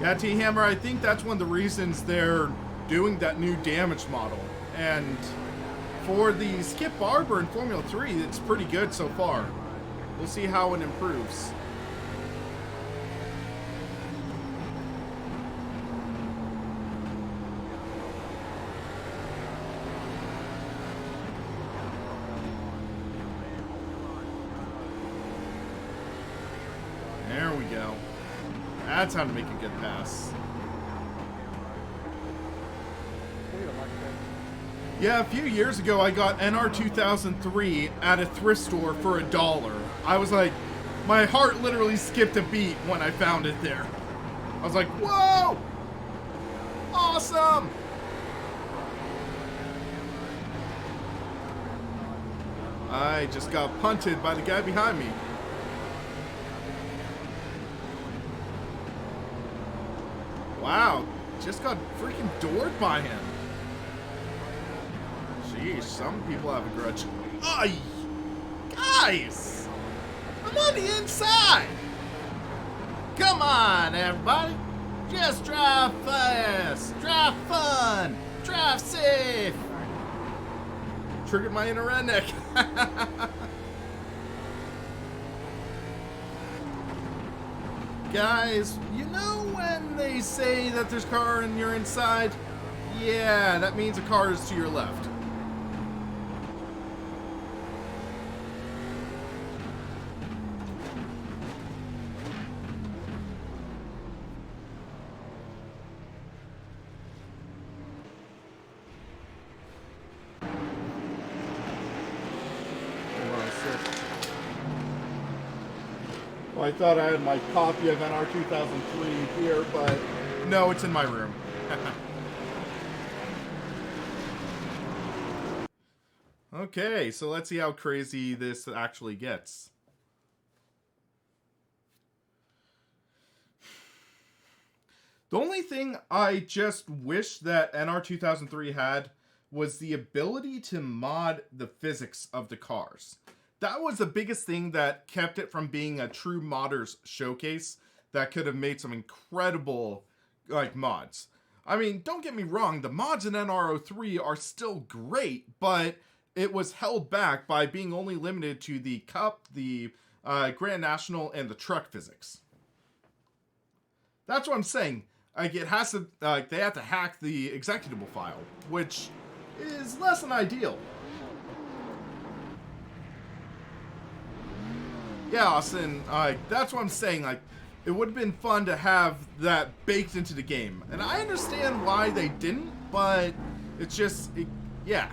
Yeah, T-Hammer, I think that's one of the reasons they're doing that new damage model. And for the Skip Barber in Formula 3, it's pretty good so far. We'll see how it improves. There we go. That's how to make a good pass. Yeah, a few years ago I got NR 2003 at a thrift store for $1. I was like, my heart literally skipped a beat when I found it there. I was like, whoa! Awesome! I just got punted by the guy behind me. Wow, just got freaking doored by him. Jeez, some people have a grudge. Ay! Guys! I'm on the inside! Come on, everybody! Just drive fast, drive fun, drive safe! Triggered my inner redneck. Guys, you know when they say that there's a car and you're inside? Yeah, that means a car is to your left. I thought I had my copy of NR 2003 here, but no, it's in my room. Okay, so let's see how crazy this actually gets. The only thing I just wish that NR 2003 had was the ability to mod the physics of the cars. That was the biggest thing that kept it from being a true modders showcase that could have made some incredible mods. I mean, don't get me wrong, the mods in NR03 are still great, but it was held back by being only limited to the Cup, the Grand National, and the truck physics. That's what I'm saying. It has to, they have to hack the executable file, which is less than ideal. Yeah, Austin, that's what I'm saying. It would have been fun to have that baked into the game. And I understand why they didn't, but it's just, yeah.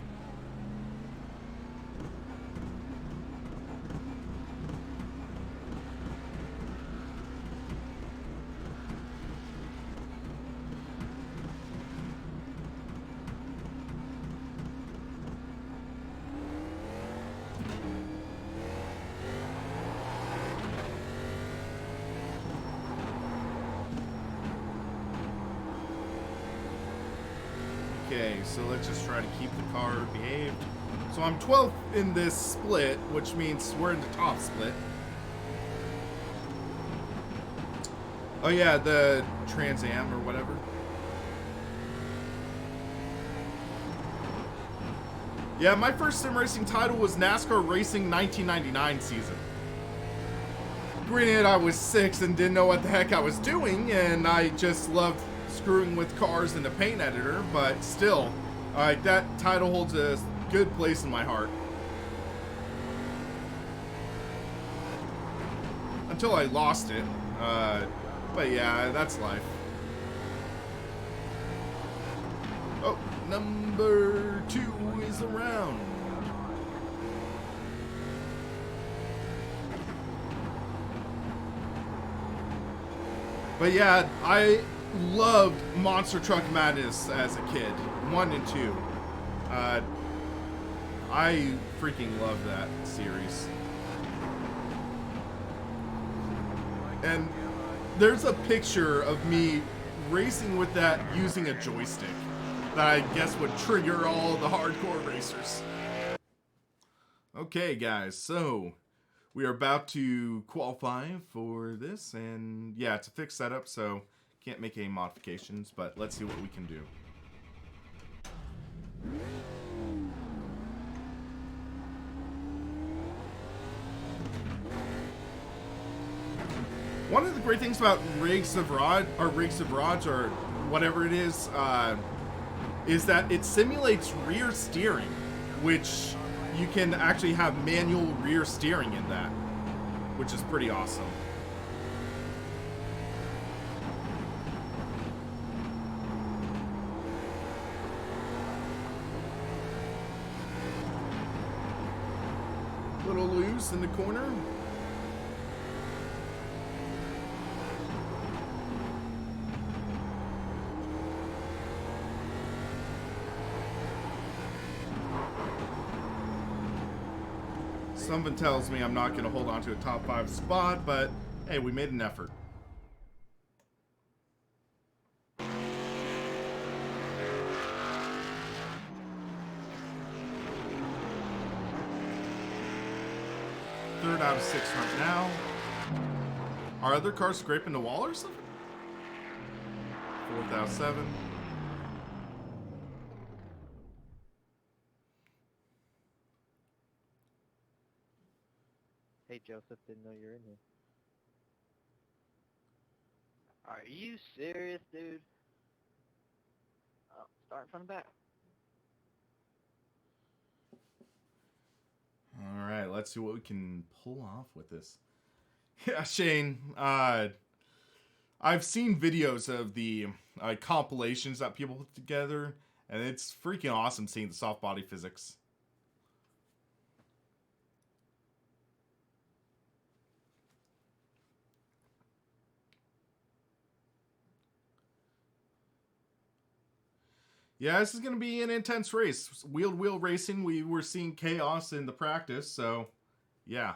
Okay, so let's just try to keep the car behaved. So I'm 12th in this split, which means we're in the top split. Oh yeah, the Trans Am or whatever. Yeah, my first sim racing title was NASCAR Racing 1999 season. Granted, I was 6 and didn't know what the heck I was doing, and I just loved screwing with cars in the paint editor, but still, that title holds a good place in my heart. Until I lost it, but yeah, that's life. Oh, number 2 is around. But yeah, I loved Monster Truck Madness as a kid, 1 and 2. I freaking love that series. And there's a picture of me racing with that using a joystick that I guess would trigger all the hardcore racers. Okay, guys, so we are about to qualify for this, and yeah, it's a fixed setup, so can't make any modifications, but let's see what we can do. One of the great things about rigs of rods, or whatever it is that it simulates rear steering, which you can actually have manual rear steering in that, which is pretty awesome. Little loose in the corner. Something tells me I'm not going to hold on to a top 5 spot, but hey, we made an effort. Third out of 6 right now. Are other cars scraping the wall or something? 4th out of 7. Hey, Joseph, didn't know you were in here. Are you serious, dude? Oh, start from the back. All right, let's see what we can pull off with this. Yeah, Shane, I've seen videos of the compilations that people put together, and it's freaking awesome seeing the soft body physics. Yeah, this is going to be an intense race. Wheel-to-wheel racing, we were seeing chaos in the practice, so yeah.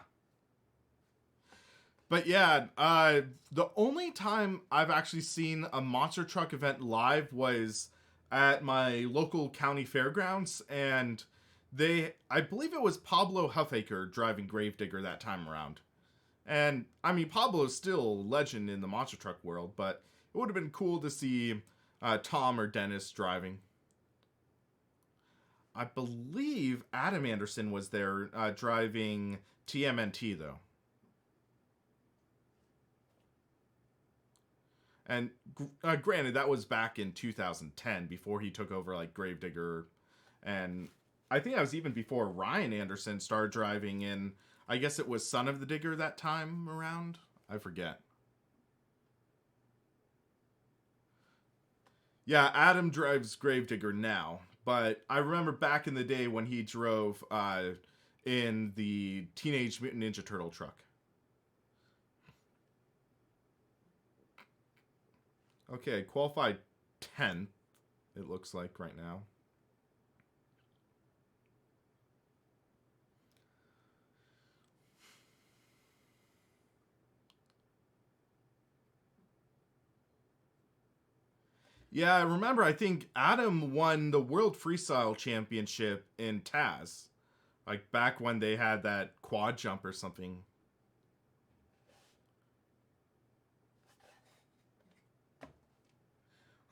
But yeah, the only time I've actually seen a monster truck event live was at my local county fairgrounds, and I believe it was Pablo Huffaker driving Gravedigger that time around. And, I mean, Pablo's still a legend in the monster truck world, but it would have been cool to see Tom or Dennis driving. I believe Adam Anderson was there driving TMNT, though. And granted, that was back in 2010, before he took over, like, Gravedigger. And I think that was even before Ryan Anderson started driving in, I guess it was Son of the Digger that time around? I forget. Yeah, Adam drives Gravedigger now. But I remember back in the day when he drove in the Teenage Mutant Ninja Turtle truck. Okay, qualified 10th, it looks like right now. Yeah, I remember, I think Adam won the World Freestyle Championship in Taz. Like, back when they had that quad jump or something.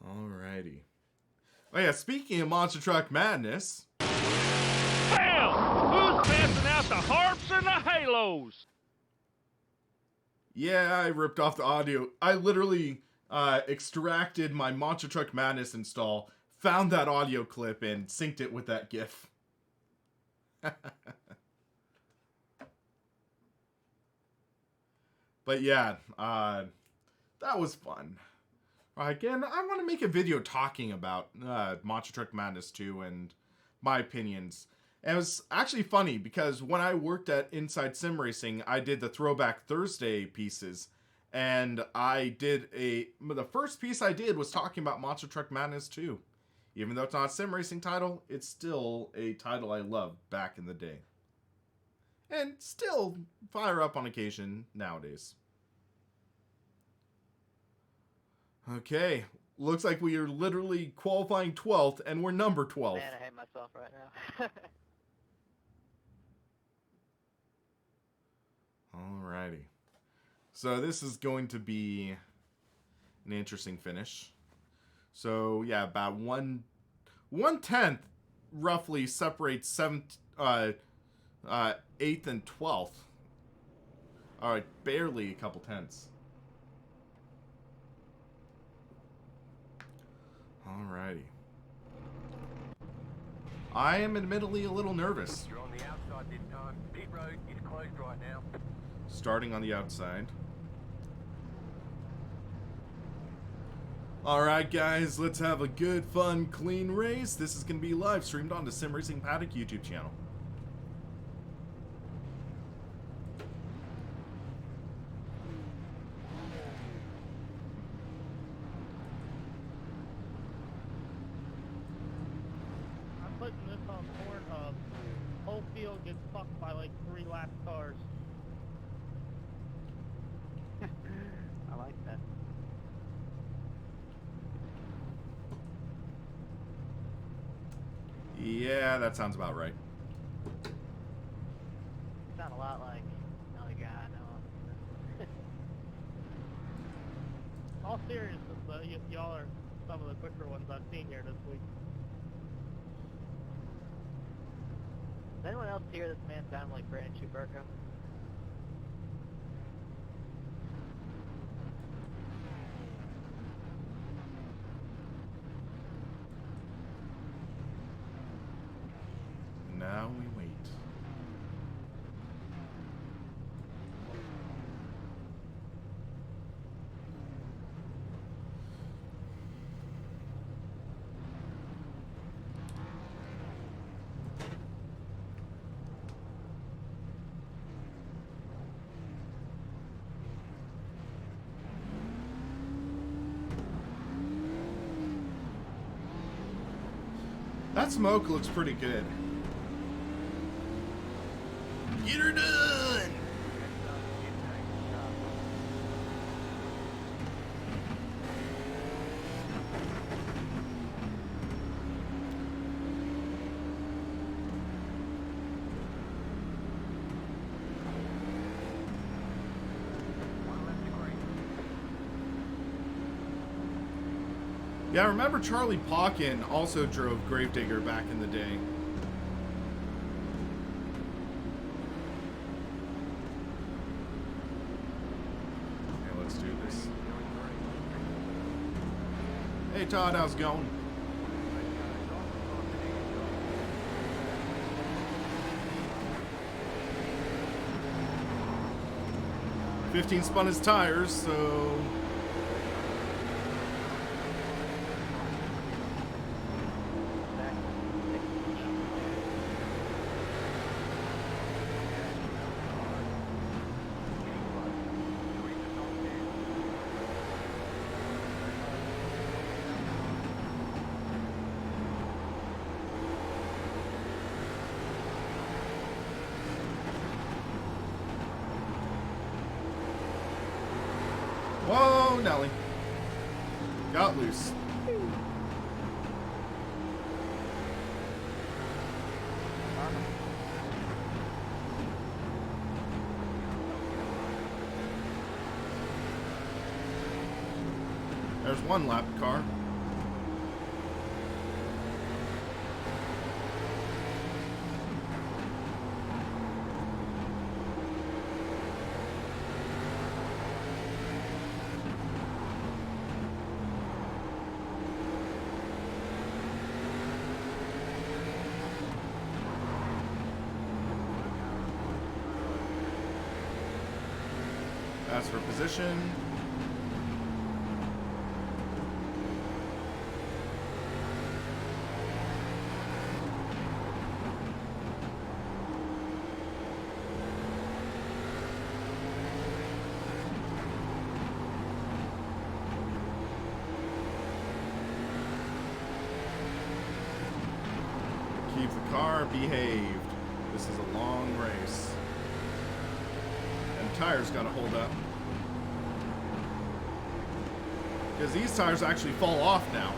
Alrighty. Oh yeah, speaking of Monster Truck Madness... Bam! Who's passing out the harps and the halos? Yeah, I ripped off the audio. I literally extracted my Monster Truck Madness install, found that audio clip, and synced it with that GIF. But yeah, that was fun. Again, I want to make a video talking about Monster Truck Madness 2 and my opinions. And it was actually funny because when I worked at Inside Sim Racing, I did the Throwback Thursday pieces. And the first piece I did was talking about Monster Truck Madness 2. Even though it's not a sim racing title, it's still a title I loved back in the day. And still fire up on occasion nowadays. Okay, looks like we are literally qualifying 12th, and we're number 12. Man, I hate myself right now. Alrighty. So this is going to be an interesting finish. So yeah, about 1/10 roughly separates 8th and 12th. Alright, barely a couple tenths. Alrighty. I am admittedly a little nervous. You're on the outside this time. Pit road is closed right now. Starting on the outside. Alright guys, let's have a good, fun, clean race. This is going to be live streamed on the SimRacingPaddock YouTube channel. I'm putting this on Pornhub. Whole field gets fucked by like 3 lap cars. I like that. Yeah, that sounds about right. Sound a lot like another guy I know. All seriousness, though, y'all are some of the quicker ones I've seen here this week. Does anyone else hear this man sound like Brandon Schuberko? Now we wait. That smoke looks pretty good. Get her done! Yeah, I remember Charlie Pauken also drove Gravedigger back in the day. Okay, let's do this. Hey Todd, how's it going? $15 spun his tires, so... Whoa, Nelly. Got loose. There's one lap car. As for position, keep the car behaved. This is a long race. And tires gotta hold up. Because these tires actually fall off now.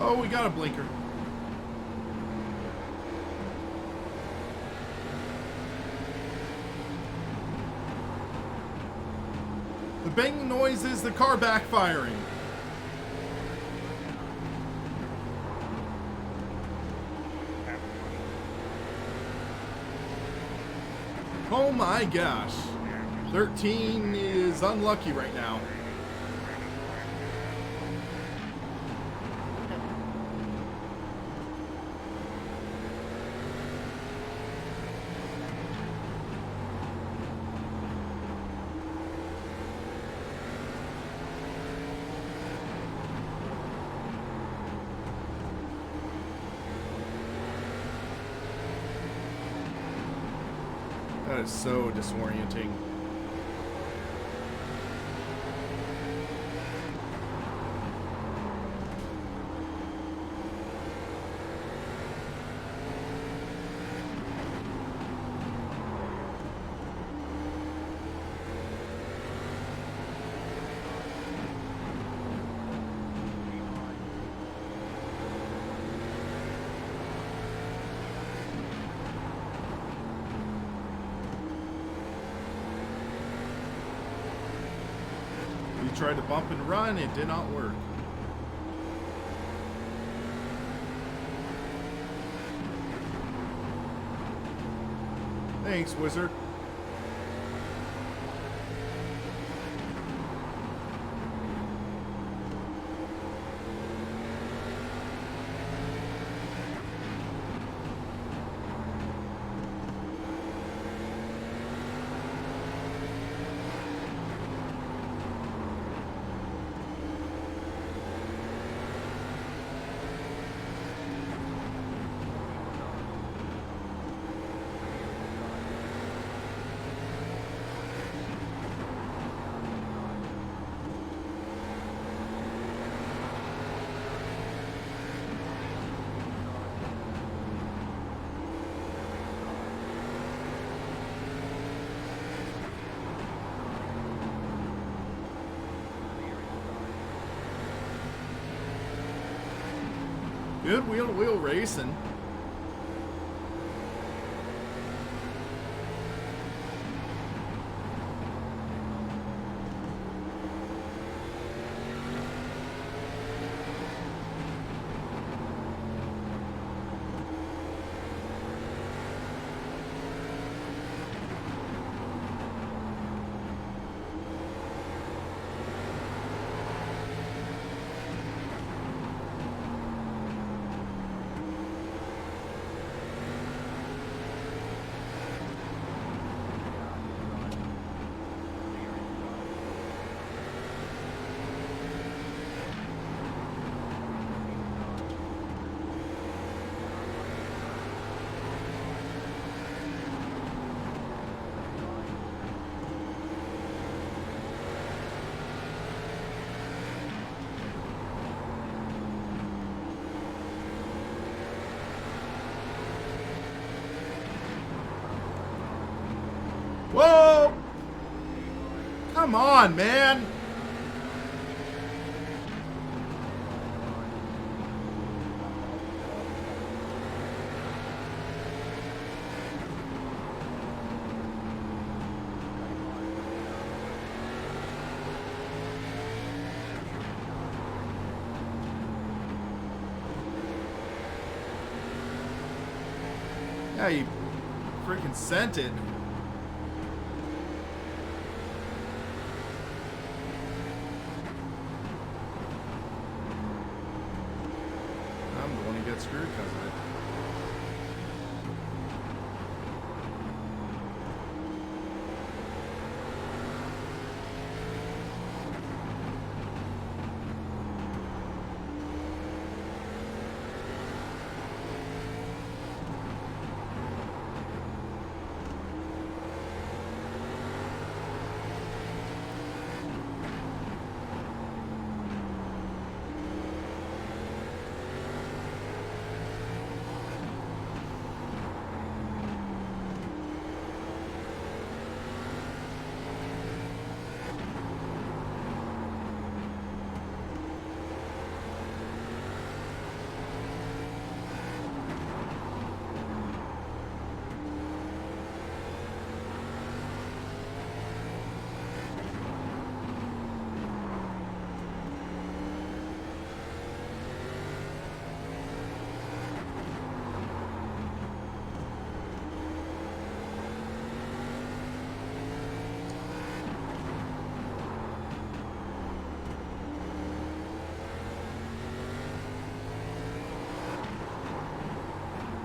Oh, we got a blinker. The banging noise is the car backfiring. Oh my gosh. 13 is unlucky right now. That is so disorienting. We tried to bump and run, it did not work. Thanks, Wizard. Good wheel-to-wheel racing. Whoa! Come on, man! Yeah, you freaking sent it. I'm the one who got screwed because of it.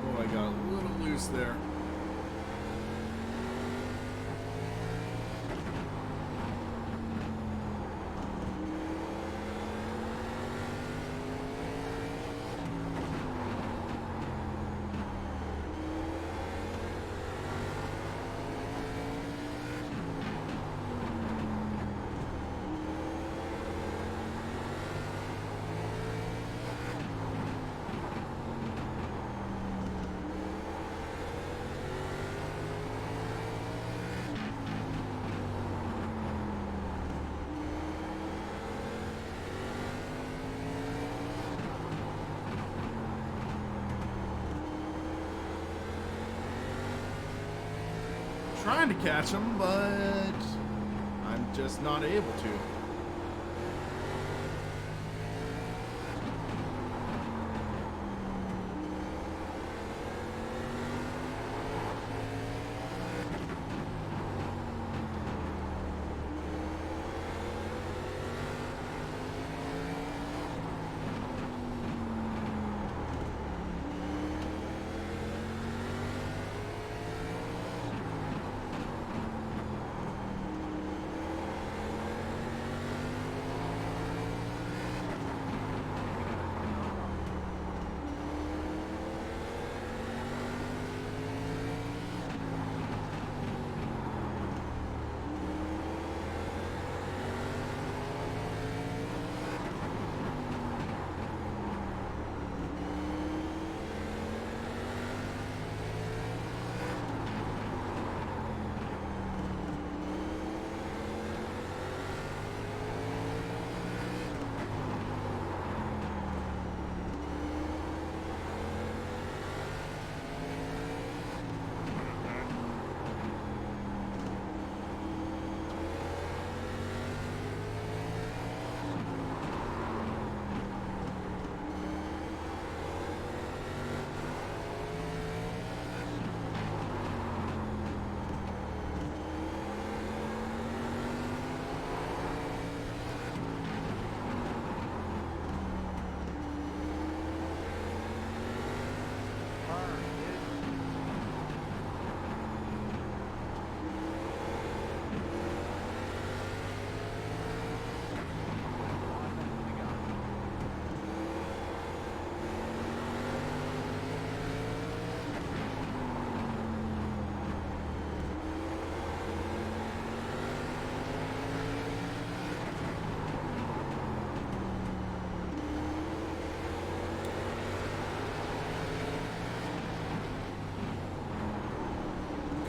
Oh, I got a little loose there. Trying to catch him, but I'm just not able to.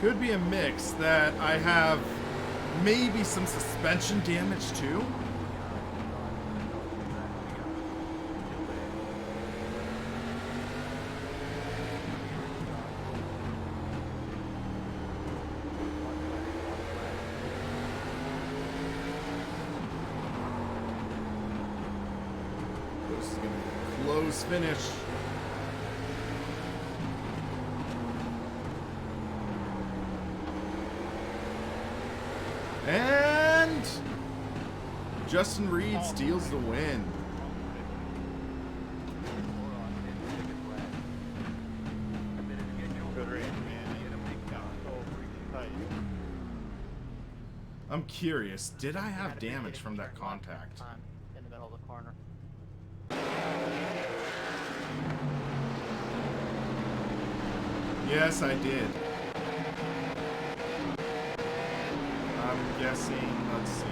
Could be a mix that I have maybe some suspension damage too. This is gonna be a close finish. And Justin Reed steals the win. Good race, man. So freaking tight. I'm curious, did I have damage from that contact? Time in the middle of the corner. Yes, I did. I'm guessing, let's see.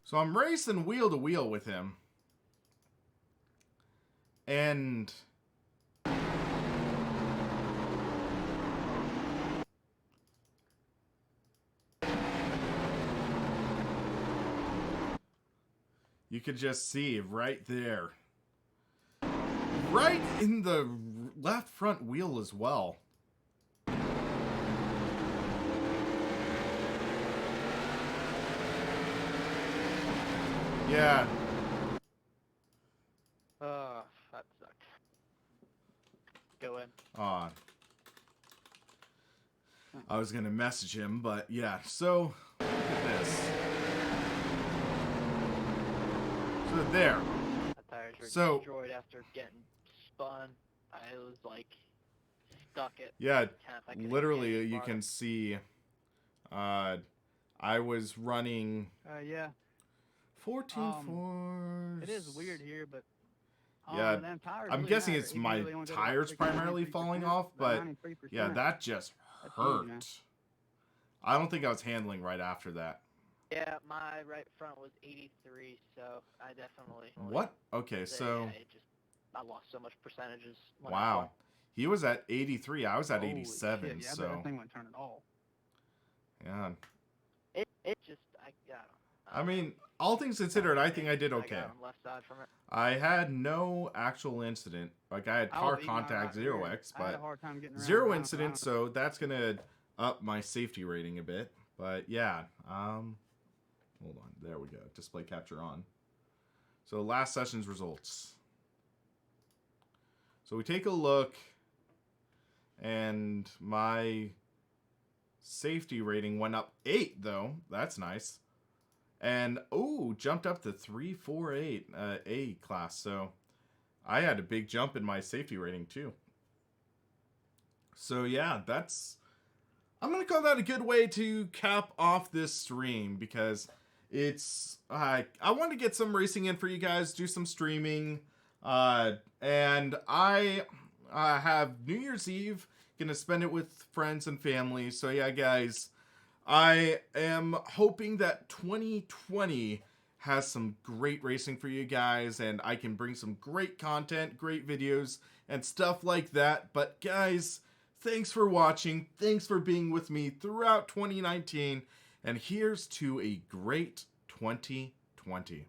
So I'm racing wheel to wheel with him. And you could just see right there. Right in the left front wheel as well. Yeah. That sucked. Go in. I was gonna message him, but yeah, so look at this. So there. The tires were So- destroyed after getting spun. I was like stuck at Yeah, 10th. I couldn't literally get any you farther. can see I was running Yeah. 14.4. It is weird here, but Yeah, them tires I'm really guessing matter. it's If you my really wanna go to, like, tires freaking primarily 93%, falling off, the but 93%, yeah, that just that's hurt. huge, man. I don't think I was handling right after that. Yeah, my right front was 83, so I definitely. What? Okay, so Yeah, I lost so much percentages. When wow. He was at 83, I was at Holy 87, shit, yeah, I bet so that thing wouldn't turn at all. yeah. It just I don't know. I mean, all things considered, I think I did okay. got on left side from it. I had no actual incident. Like, I had I car was eating on contact right 0x, here. I had a but hard time getting around 0 around, so I incidents, don't so that's gonna up my safety rating a bit. But yeah, hold on, there we go. Display capture on. So last session's results. So we take a look, and my safety rating went up 8 though. That's nice. And oh, jumped up to 348 A class. So I had a big jump in my safety rating too. So yeah, I'm gonna call that a good way to cap off this stream, because it's I want to get some racing in for you guys, do some streaming, and I have New Year's Eve, gonna spend it with friends and family. So yeah, guys, I am hoping that 2020 has some great racing for you guys, and I can bring some great content, great videos, and stuff like that. But guys, thanks for watching. Thanks for being with me throughout 2019. And here's to a great 2020.